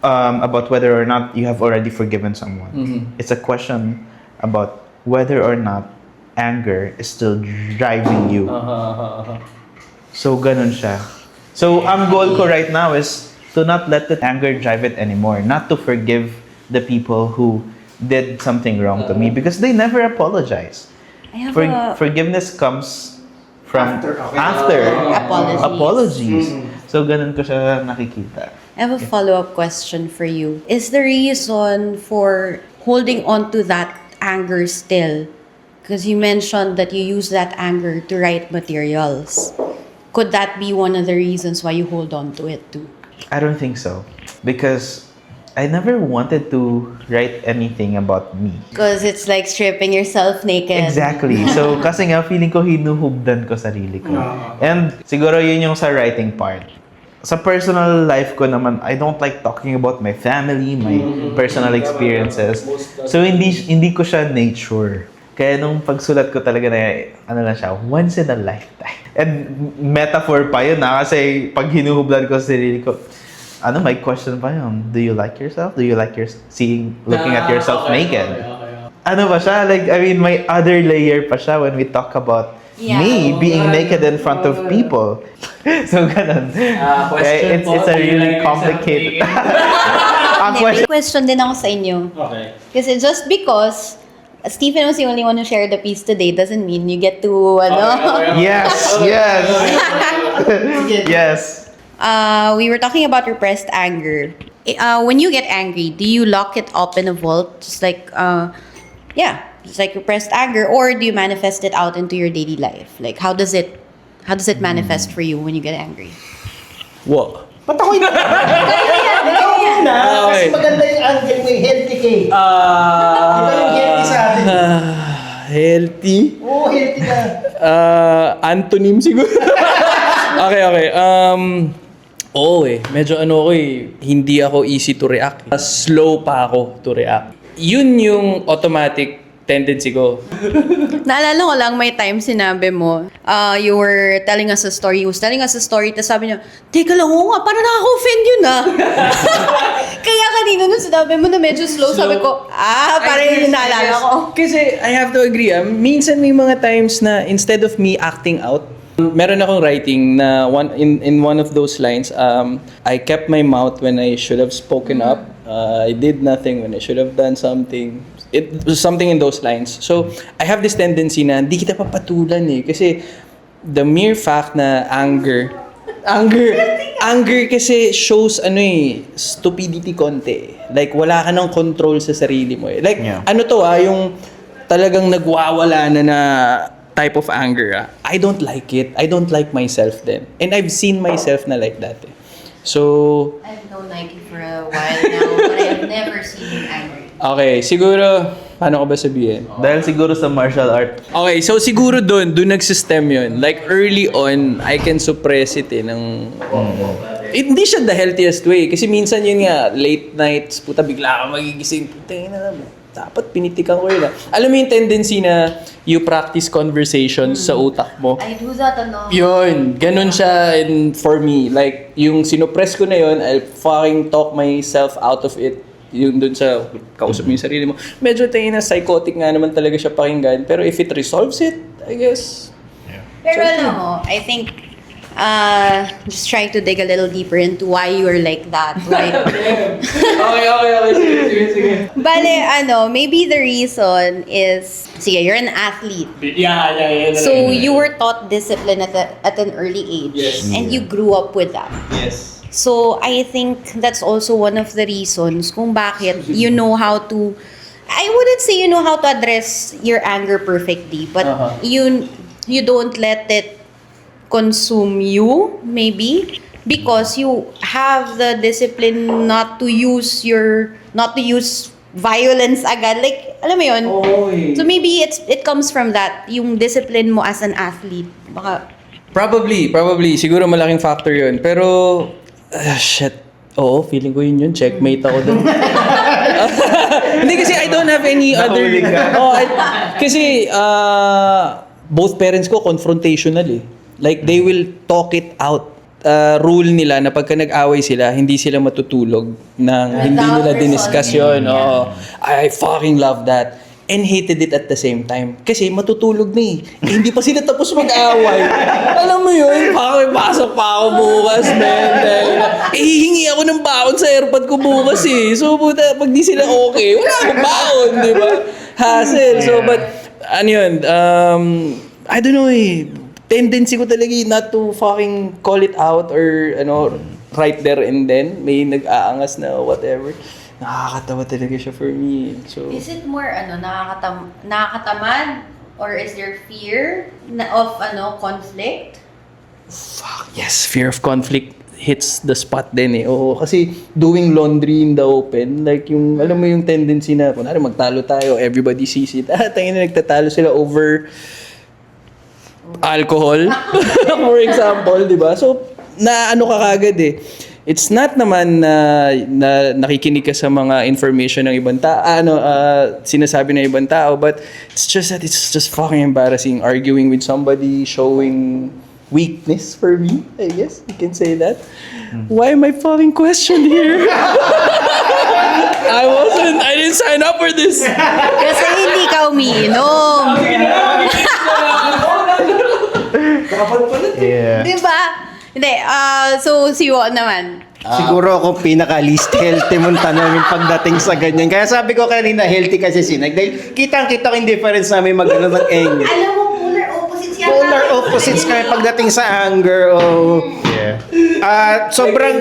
about whether or not you have already forgiven someone. It's a question about whether or not anger is still driving you. So ganun siya. So ang goal ko right now is to not let the anger drive it anymore. Not to forgive the people who did something wrong to me because they never apologize. I have Forgiveness comes from After. apologies. So ganun ko siya nakikita. I have a follow-up question for you. Is the reason for holding on to that anger still, because you mentioned that you use that anger to write materials, could that be one of the reasons why you hold on to it too? I don't think so. Because I never wanted to write anything about me. Because it's like stripping yourself naked. Exactly. So, kasi nga, feeling ko hinuhubdan ko sarili ko. And siguro yun yung sa writing part. Sa personal life ko naman, I don't like talking about my family, my personal experiences. So, hindi ko siya nature. Kaya nung pagsulat ko talaga na, lang siya, once in a lifetime. And metaphor pa yun kasi pag hinuhubdan ko sa sarili ko, my question pa yun, do you like yourself? Do you like looking at yourself naked? Ano ba siya? Like, I mean, may other layer pa siya when we talk about me being naked in front of people. So, ganun. It's a really complicated... May question din ako sa inyo. Okay. Kasi just because Stephen was the only one who shared the piece today doesn't mean you get to, Yes. Yes. We were talking about repressed anger. When you get angry, do you lock it up in a vault? Just like, just like repressed anger, or do you manifest it out into your daily life? Like, how does it manifest for you when you get angry? What? Ba't ako yun? Ikaw muna. Kasi maganda yung angle mo, healthy ka eh. Iba yung healthy sa atin. Healthy? Oo, healthy ka. Antonym siguro. Okay. Oo medyo hindi ako easy to react. Slow pa ako to react. Yun yung automatic tendency ko. Naalala ko lang, may time sinabi mo, you were telling us a story. He was telling us a story, tapos sabi niya, teka lang, oo nga, parang nakaka-offend yun Kaya kanina nung sinabi mo na medyo slow, sabi ko, parang yun yung naalala ko. Kasi I have to agree, minsan may mga times na instead of me acting out, meron akong writing na in one of those lines, I kept my mouth when I should have spoken up. I did nothing when I should have done something. It was something in those lines. So, I have this tendency na hindi kita papatulan kasi the mere fact na anger kasi shows stupidity konti. Like, wala ka ng control sa sarili mo Like, yung talagang nagwawala na type of anger. I don't like it. I don't like myself then. And I've seen myself na like that So, I've known Nike for a while now, but I've never seen him angry. okay, siguro, paano ko ba sabihin? Dahil siguro sa martial art. Okay, so siguro doon nagsistem yun. Like early on, I can suppress it hindi siya the healthiest way. Kasi minsan yun nga, late nights, puta bigla ka magigising. Puta na dapat pinitikan ko yun Alam mo yung tendency na you practice conversations sa utak mo. I do that Yun, ganun siya for me. Like, yung sinupress ko na yun, I'll fucking talk myself out of it. Yung dun sa kausap mo yung sarili mo. Medyo tayo na psychotic nga naman talaga siya pakinggan. Pero if it resolves it, I guess. Pero alam mo, I think, just trying to dig a little deeper into why you are like that. Right? Okay. Bale, maybe the reason is, sige, you're an athlete. Yeah. So you were taught discipline at an early age. Yes. And you grew up with that. Yes. So I think that's also one of the reasons kung bakit you know how to, I wouldn't say you know how to address your anger perfectly, but you don't let it consume you, maybe, because you have the discipline not to use violence agad. Like, alam mo yun? So maybe it comes from that, yung discipline mo as an athlete. Baka, Probably. Siguro malaking factor yun. Pero, shit. Oo, feeling ko yun. Checkmate ako dun. Hindi kasi I don't have any other... Kasi both parents ko confrontational Like, they will talk it out. Rule nila na pagka nag-away sila, hindi sila matutulog nang hindi nila diniscuss yun. I fucking love that. And hated it at the same time. Kasi matutulog na hindi pa sila tapos mag-away. Alam mo yun, pasok pa ako bukas, man. Hihingi ako ng baon sa airpod ko bukas So, puta, pag di sila okay, wala akong baon, di ba? Hassle. So, but, I don't know tendency ko talaga not to fucking call it out or, right there and then, may nag-aangas na whatever. Nakakatawa talaga siya for me. So, is it more nakakatamad or is there fear of conflict? yes, fear of conflict hits the spot din Oo, kasi doing laundry in the open, like yung, alam mo yung tendency na, kunwari magtalo tayo, everybody sees it. Tayo na nagtatalo sila over alcohol, for example, di ba? So, ka kagad It's not naman na nakikinig ka sa mga information ng ibang tao, sinasabi ng ibang tao, but it's just that it's just fucking embarrassing arguing with somebody, showing weakness for me, I guess you can say that. Why am I fucking questioned here? I didn't sign up for this. Kasi hindi ka umiinom. Yeah. Diba? Hindi, so si Wo naman. Siguro ako pinaka-least healthy mong tanongin pagdating sa ganyan. Kaya sabi ko kanina, healthy kasi sinag. Dahil kitang-kita ko yung difference namin mag-ano ng anger. Alam mo, polar opposites yan. Polar opposites kami pagdating sa anger. Sobrang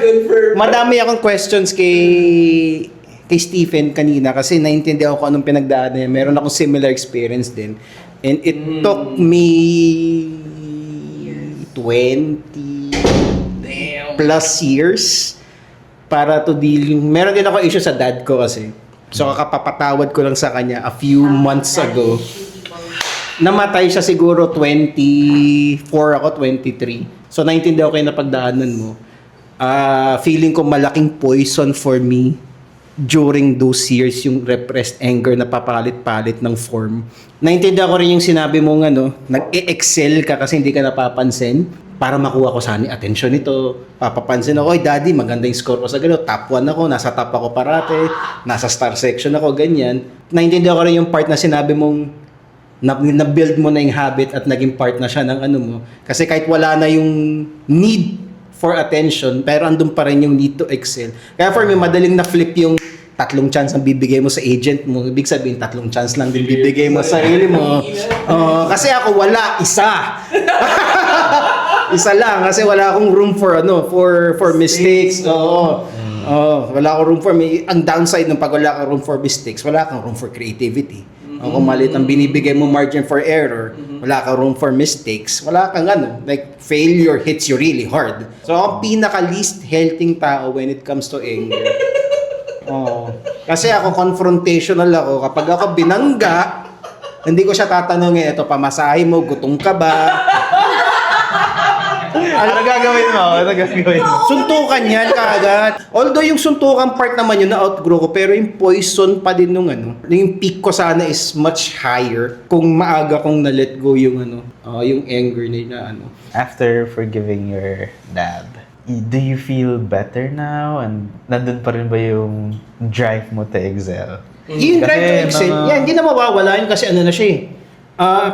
madami akong questions kay Stephen kanina kasi naintindihan ko anong pinagdaanan niya. Meron akong similar experience din. And it took me 20 plus years para to deal. Meron din ako issue sa dad ko kasi. So kakapapatawad ko lang sa kanya a few months ago. Namatay siya siguro 24 ako, 23. So naintindihan ko yung napagdaanan mo. feeling ko malaking poison for me during those years yung repressed anger na papalit-palit ng form. Naintindihan ko rin yung sinabi mong nag-e-excel ka kasi hindi ka napapansin para makuha ko sana attention nito. Papapansin ako, daddy, maganda yung score ko sa gano'n. Top 1 ako, nasa top ako parate, nasa star section ako, ganyan. Naintindihan ko rin yung part na sinabi mong na-build mo na yung habit at naging part na siya ng mo. Kasi kahit wala na yung need for attention, pero andun pa rin yung need to excel. Kaya for me, madaling na-flip yung 3 chance ang bibigay mo sa agent mo. Ibig sabihin, 3 chance lang din bibigay mo sa sarili mo. Kasi ako, wala. Isa. Isa lang. Kasi wala akong room for mistakes. Wala akong room for ang downside ng pag wala kang room for mistakes, wala kang room for creativity. Kung maliit ang binibigay mo margin for error, wala kang room for mistakes, wala kang like failure hits you really hard. So ako pinaka least healthy tao when it comes to anger. Kasi ako confrontational ako. Kapag ako binangga, hindi ko siya tatanungin, ito pamasahe mo, gutom ka ba? Ano gagawin mo? Suntukan yan kaagad. Although yung suntukan part naman yun na-outgrow ko, pero yung poison pa din nung yung peak ko sana is much higher kung maaga kong na-let go yung yung anger na After forgiving your dad, do you feel better now? And nandun pa rin ba yung drive mo to excel? Yung drive to excel, hindi na mawawala yun kasi na siya eh.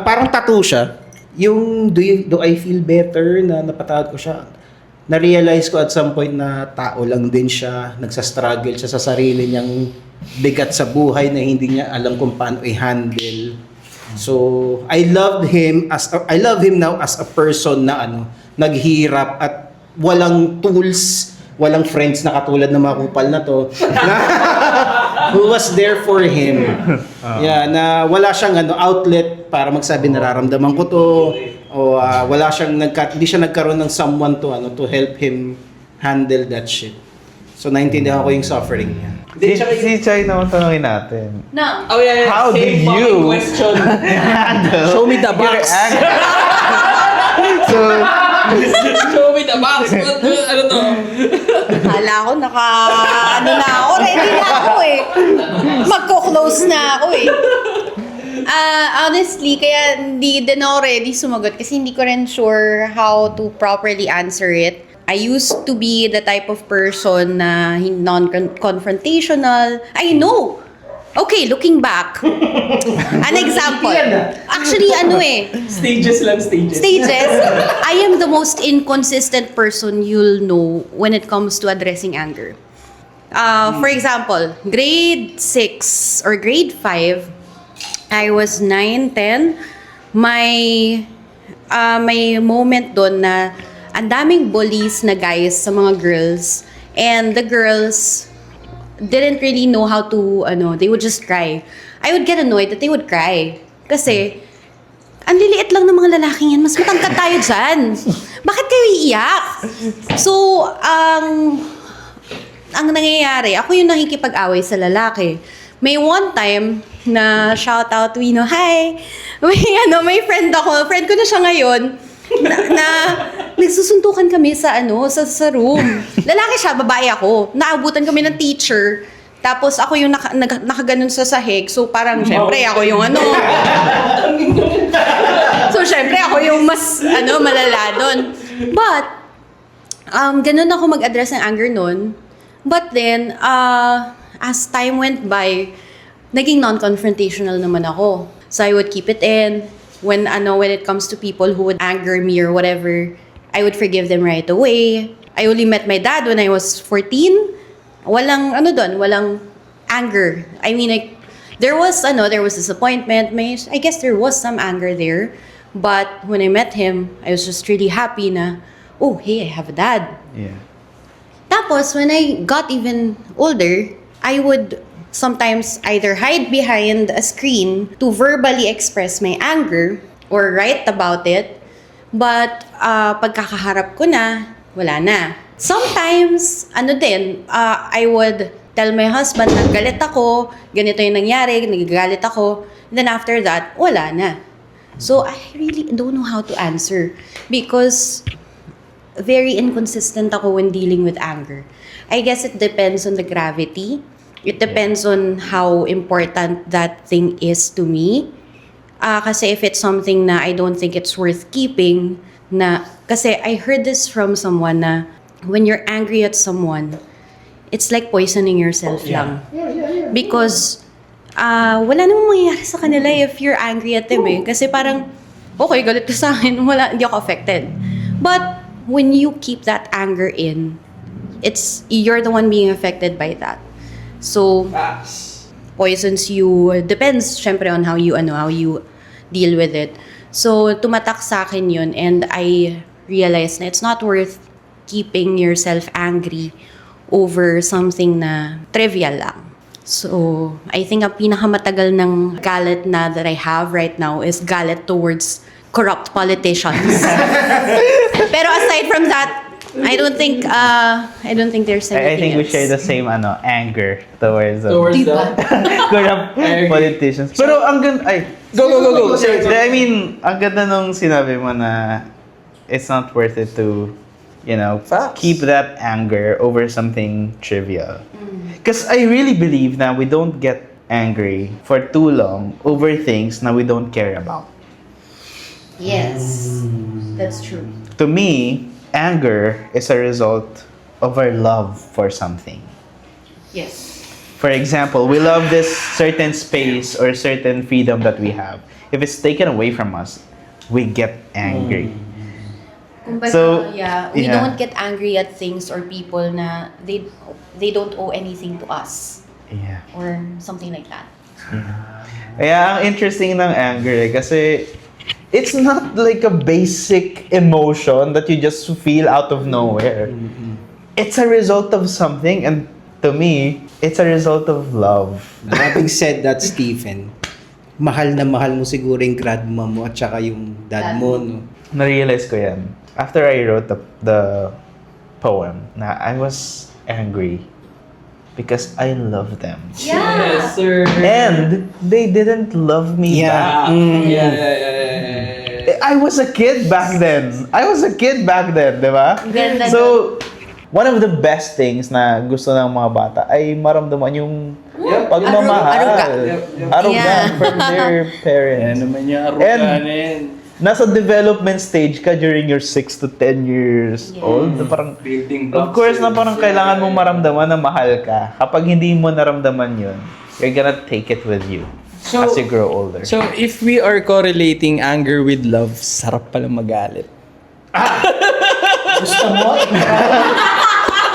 Parang tattoo siya. Yung do I feel better na napatawad ko siya. Na-realize ko at some point na tao lang din siya, nagsa-struggle siya sa sarili niyang bigat sa buhay na hindi niya alam kung paano i-handle. So, I love him now as a person na naghirap at walang tools, walang friends na katulad ng mga kupal na to. Who was there for him. Na wala siyang outlet para magsabi nararamdaman ko to o wala siyang hindi siya nagkaroon ng someone to help him handle that shit. So naintindihan ko yung suffering niya. Si Chai naman tanongin natin. No. Oh yeah, How did same fucking you question. handle Show me the box. your anger? So, Show me the box. Ano to? Akala ko na ako, ready na ako eh. Magko-close na ako eh. Honestly, kaya hindi din ako ready sumagot kasi hindi ko rin sure how to properly answer it. I used to be the type of person na non-confrontational. I know! Okay, looking back. An example. Actually, Stages lang, stages. stages, I am the most inconsistent person you'll know when it comes to addressing anger. For example, grade 6 or grade 5, I was 9, 10. May moment doon na ang daming bullies na guys sa mga girls, and the girls didn't really know how to, they would just cry. I would get annoyed that they would cry. Kasi, ang liliit lang ng mga lalaking yan, mas matangkad tayo dyan. Bakit kayo iiyak? So, ang nangyayari, ako yung nakikipag-away sa lalaki. May one time na shout out to hi, may friend ko na siya ngayon, na nagsusuntukan kami sa sa room. Lalaki siya, babae ako. Naabutan kami ng teacher. Tapos ako yung nakaganon sa sahig. So parang syempre ako yung So syempre ako yung mas malala doon. But ganun ako mag-address ng anger noon. But then as time went by, naging non-confrontational naman ako. So I would keep it in. When it comes to people who would anger me or whatever, I would forgive them right away. I only met my dad when I was 14. Walang walang anger. I mean, there was disappointment. I guess there was some anger there. But when I met him, I was just really happy na, oh, hey, I have a dad. yeah. Tapos, when I got even older, I would sometimes either hide behind a screen to verbally express my anger or write about it. But pagkakaharap ko na, wala na. Sometimes, I would tell my husband na galit ako, ganito yung nangyari, nagagalit ako. And then after that, wala na. So, I really don't know how to answer. Because very inconsistent ako when dealing with anger. I guess it depends on the gravity. It depends on how important that thing is to me. Kasi if it's something na I don't think it's worth keeping, kasi I heard this from someone na when you're angry at someone, it's like poisoning yourself lang. Because wala namang mangyayari sa kanila if you're angry at them eh. Kasi parang, okay, galit ka sa akin, hindi ako affected. But when you keep that anger in, you're the one being affected by that. So, poisons you. Depends, syempre, on how you deal with it. So, tumatak sa akin yun, and I realized na it's not worth keeping yourself angry over something na trivial lang. So, I think ang pinakamatagal ng galit na that I have right now is galit towards corrupt politicians. Pero aside from that, I don't think there's anything I think we else. share the same anger towards Diba? corrupt politicians. Pero ang ganda, Go. I mean, ang ganda nung sinabi mo na it's not worth it to, Facts. keep that anger over something trivial. Because I really believe that we don't get angry for too long over things that we don't care about. Yes, that's true. To me, anger is a result of our love for something. Yes. For example, we love this certain space or certain freedom that we have. If it's taken away from us, we get angry. Kumbaga, So, we yeah. don't get angry at things or people na they don't owe anything to us Yeah. or something like that. Kaya ang interesting ng anger kasi it's not like a basic emotion that you just feel out of nowhere. It's a result of something, and to me, it's a result of love. Having said that, Stephen, mahal na mahal mo siguro yung grandma mo at saka yung dad mo, no? Na-realize ko yan. After I wrote the poem, na I was angry because I love them. Yes, sir. And they didn't love me back. Yeah. I was a kid back then. Di ba? Ganda So, one of the best things na gusto ng mga bata ay maramdaman yung pagmamahal. Arrogant Yeah. from their parents. Yan naman yung And aruganin. nasa development stage ka during your 6 to 10 years old. Parang, Building blocks. of course na parang kailangan mong maramdaman na mahal ka. Kapag hindi mo naramdaman yun, you're gonna take it with you as you grow older. So, if we are correlating anger with love, sarap pala magalit. Gusto mo?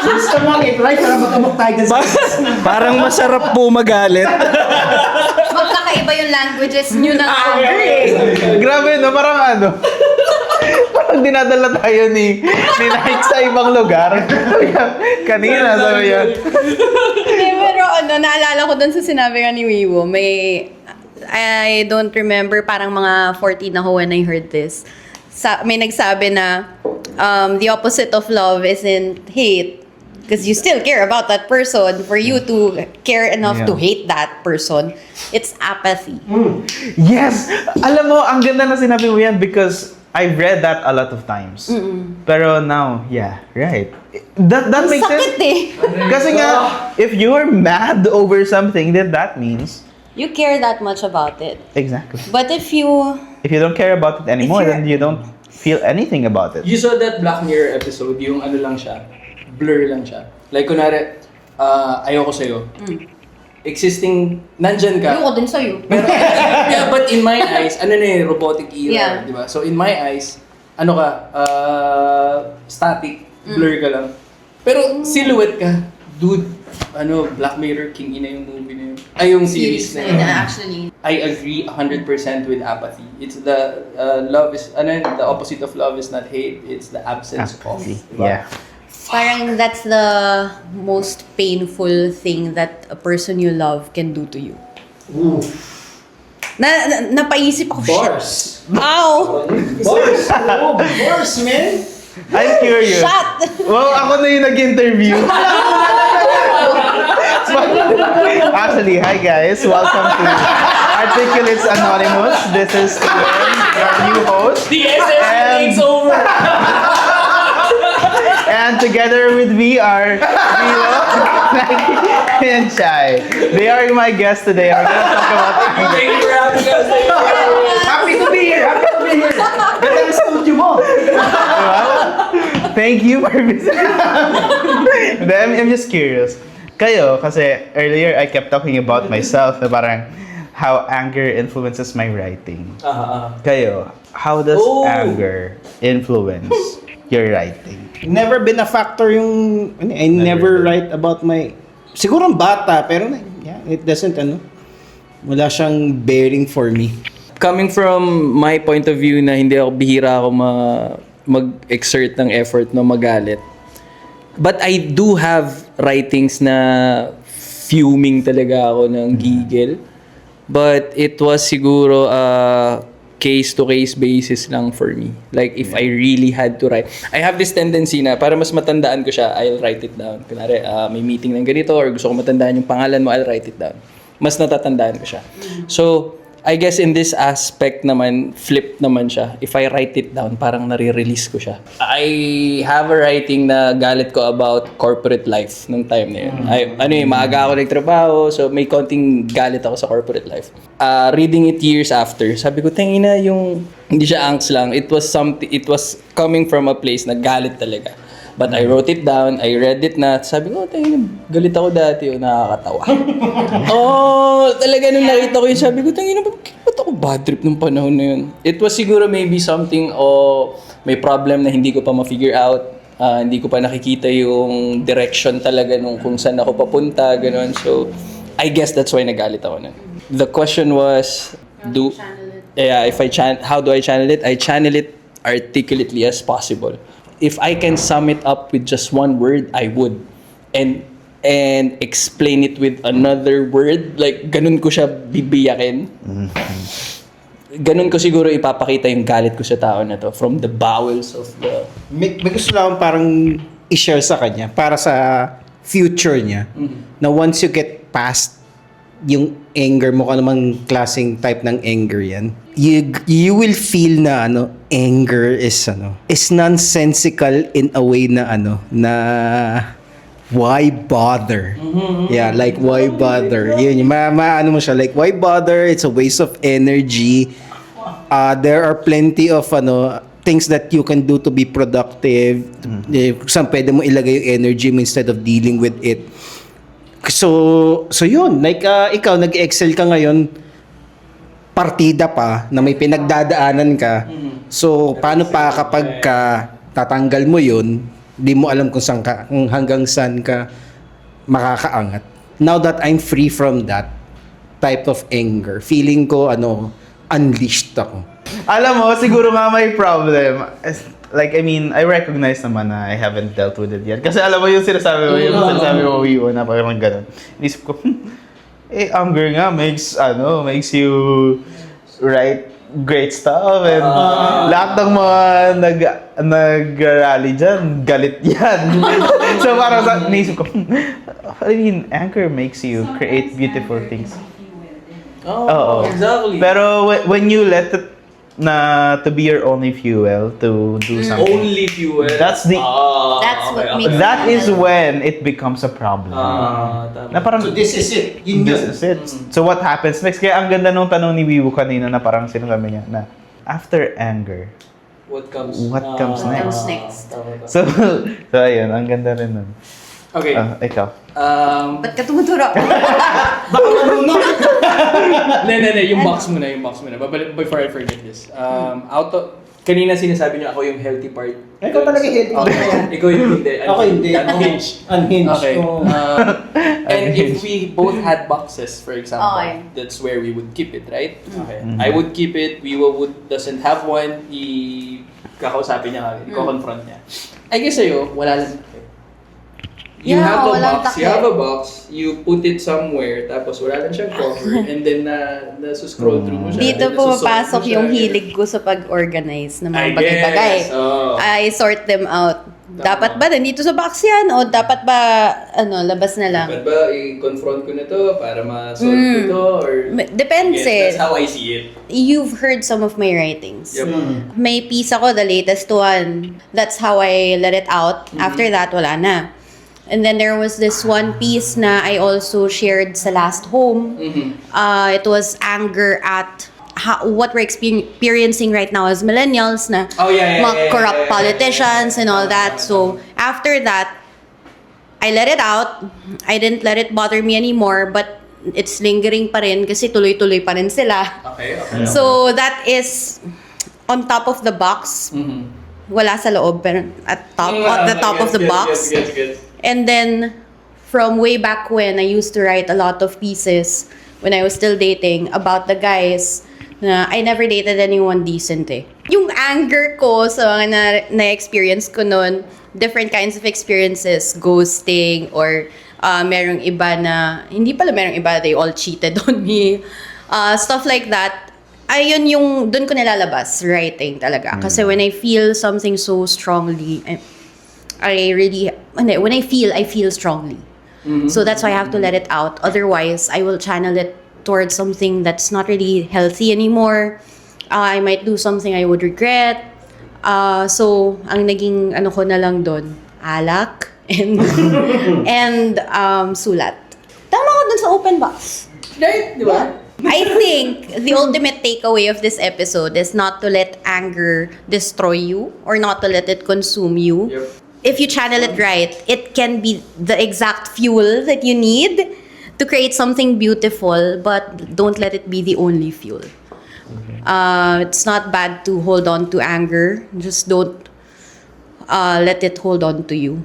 Gusto mo i-try para makamok tayo dun sa... Parang masarap po magalit. Magkakaiba yung languages nyo ng anger eh. Grabe no, parang parang dinadala tayo ni Nike sa ibang lugar. Kanina sabi niya. Pero naalala ko dun sa sinabi nga ni Wiwo, I don't remember, parang mga 14 ako when I heard this. May nagsabi na, the opposite of love isn't hate. Because you still care about that person. For you to care enough to hate that person, it's apathy. Yes! Alam mo, ang ganda na sinabi mo yan because I've read that a lot of times. Pero now, yeah, right. That makes Sakit sense. eh. Kasi nga, if you're mad over something, then that means... You care that much about it. Exactly. But if you If you don't care about it anymore, you're- then you don't feel anything about it. You saw that Black Mirror episode, yung ano lang siya, blur lang siya. Like, kunwari, ayoko sa'yo. Existing, nandyan ka. ayoko din sa'yo. Pero, yeah, but in my eyes, ano na yung robotic era, Yeah. di ba? So in my eyes, ano ka, static, blur ka lang. Pero silhouette ka, dude, Black Mirror, king ina yung movie na yun. Ay, yung series na yun. Actually. I agree 100% with apathy. It's the love is, the opposite of love is not hate, it's the absence Apathy. of. Diba? Yeah. Parang that's the most painful thing that a person you love can do to you. Napaisip ako, Bars. shit. Ow! Bars, man! I'm curious. Shot! Well, ako na yung nag-interview. Actually, hi guys. Welcome to Articulates Anonymous. This is Steven, your new host. The SS takes over! And together with me are Milo, Nike, and Chai. They are my guests today. We're gonna talk about Thank you for having us. Happy to be here! Happy to be here! Ganda ng studio mo! Thank you for visiting. I'm just curious. Kayo, kasi earlier I kept talking about myself na parang how anger influences my writing. Kayo, how does anger influence your writing? Never been a factor yung... I never write about my... Siguro ang bata, pero yeah, it doesn't, wala siyang bearing for me. Coming from my point of view na hindi ako bihira ako mag-exert ng effort na magalit. But I do have writings na fuming talaga ako ng gigil. But it was siguro case-to-case basis lang for me. Like, if I really had to write. I have this tendency na, para mas matandaan ko siya, I'll write it down. Kunwari, may meeting ng ganito, or gusto ko matandaan yung pangalan mo, I'll write it down. Mas natatandaan ko siya. So, I guess in this aspect naman, flip naman siya. If I write it down, parang nare-release ko siya. I have a writing na galit ko about corporate life nung time na yun. Maaga ako nagtrabaho, so may konting galit ako sa corporate life. Reading it years after, sabi ko, tangina yung, hindi siya angst lang. It was coming from a place na galit talaga. But I wrote it down, I read it na, sabi ko, tangina, galit ako dati, nakakatawa. Talaga nung nakita ko yun, sabi ko, tangina, ba't ako bad trip nung panahon na yun? It was siguro maybe something, may problem na hindi ko pa ma-figure out, hindi ko pa nakikita yung direction talaga nung kung saan ako papunta, gano'n. So, I guess that's why nagalit ako nun. The question was, how do I channel it? I channel it articulately as possible. If I can sum it up with just one word, I would. And explain it with another word, like ganun ko siya bibiyakin. Ganun ko siguro ipapakita yung galit ko sa tao na to from the bowels of the... May gusto lang parang i-share sa kanya para sa future niya na once you get past yung anger mo, kung anumang klaseng type ng anger yan, you will feel na anger is nonsensical in a way na na why bother? Yeah, like why bother? Yun, ano mo siya, like why bother? It's a waste of energy. There are plenty of things that you can do to be productive. Saan pwede mo ilagay yung energy mo instead of dealing with it. So yun, like ikaw nag-excel ka ngayon, partida pa na may pinagdadaanan ka. So paano pa kapag tatanggal mo yun, di mo alam kung hanggang saan ka makakaangat. Now that I'm free from that type of anger, feeling ko unleashed ako. Alam mo, siguro nga may problem. Like, I mean, I recognize naman na I haven't dealt with it yet. Kasi alam mo yung sinasabi mo, Wiwo, na parang ganun. Inisip ko, anger nga makes you write great stuff and lahat ng mga nag-rally dyan, galit yan. So parang inisip ko, I mean, anger makes you create beautiful things. Exactly. Pero when you let it to be your only fuel to do something. Only fuel. That's what makes That is when it becomes a problem. Na parang, So this is it. this is it. So what happens next? Kaya ang ganda nung tanong ni Wiwo kanina na parang sinasabi niya na after anger, What comes next? next. So ayun, ang ganda rin nun. Okay. Ikaw. Ba't ka tumuturo? Ne, yung box muna. Before I forget this. Kanina sinasabi niyo ako yung healthy part. Ikaw talaga healthy. Ikaw yung hindi. Ako hindi. Unhinged. Unhinged. Okay. Oh. And if we both had boxes, for example, Okay. that's where we would keep it, right? Okay. I would keep it. Wiwo doesn't have one. Kakausapin niya kami. Iko-confront niya. I guess sa'yo, wala lang. You Yeah, have a walang box. takip. You have a box. You put it somewhere. Tapos wala lang siyang cover. And then na-scroll through mo siya. Dito and po nasusort mo papasok siya. yung hilig ko sa pag-organize ng mga I bagay-bagay. guess, oh. I sort them out Dapat ba nandito sa box yan? O dapat ba, labas na lang? Ba't ba i-confront ko na to para ma-solve ko to? Or... Depends Yes, eh. that's how I see it. You've heard some of my writings. Yep. May piece ako, the latest one. That's how I let it out. After that, wala na. And then there was this one piece na I also shared sa last home. It was anger at what we're experiencing right now as millennials na Oh, yeah, mga corrupt yeah. politicians and all that. So after that, I let it out. I didn't let it bother me anymore, but it's lingering pa rin kasi tuloy-tuloy pa rin sila. Okay, okay. So that is on top of the box. Wala sa loob, pero at the top of the box. Gets. And then, from way back when, I used to write a lot of pieces when I was still dating about the guys na I never dated anyone decent eh. Yung anger ko sa mga na-experience ko noon, different kinds of experiences, ghosting, or merong iba na, hindi pala merong iba, they all cheated on me. Stuff like that. Ayun yung, dun ko nilalabas, writing talaga. Kasi when I feel something so strongly, when I feel strongly. So that's why I have to let it out. Otherwise, I will channel it towards something that's not really healthy anymore. I might do something I would regret. So, ang naging ko na lang doon, alak and sulat. Tama ko dun sa open box. Right, di ba? I think the ultimate takeaway of this episode is not to let anger destroy you or not to let it consume you. Yep. If you channel it right, it can be the exact fuel that you need to create something beautiful, but don't let it be the only fuel. It's not bad to hold on to anger. Just don't let it hold on to you.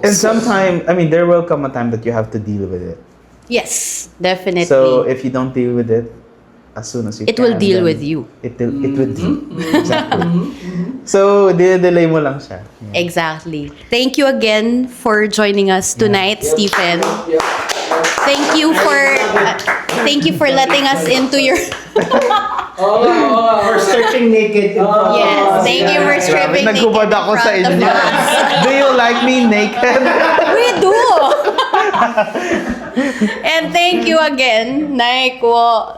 And sometimes, there will come a time that you have to deal with it. Yes, definitely. So if you don't deal with it as soon as you it can, will deal then with you. It will deal. Exactly. So, delay mo lang siya. Exactly. Thank you again for joining us tonight, Stephen. Thank you for letting us into your For stripping naked in front of Yes, us. thank you for stripping naked Nagubad in ako sa front of inyo. us. Do you like me naked? We do. And thank you again, Naiko,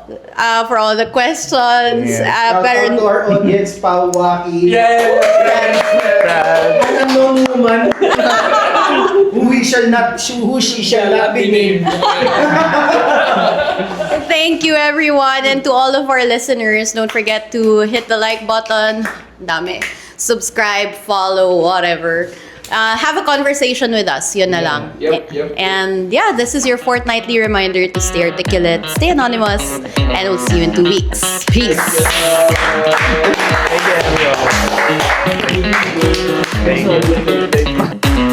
for all the questions. Shout out to our audience, Pao Waki. Unknown woman. who she shall not be named. Thank you, everyone. And to all of our listeners, don't forget to hit the like button. Dami. Subscribe, follow, whatever. Have a conversation with us. Yun na lang. Yep. And yeah, this is your fortnightly reminder to stay articulate, stay anonymous, and we'll see you in 2 weeks. Peace. Thank you, everyone. Thank you.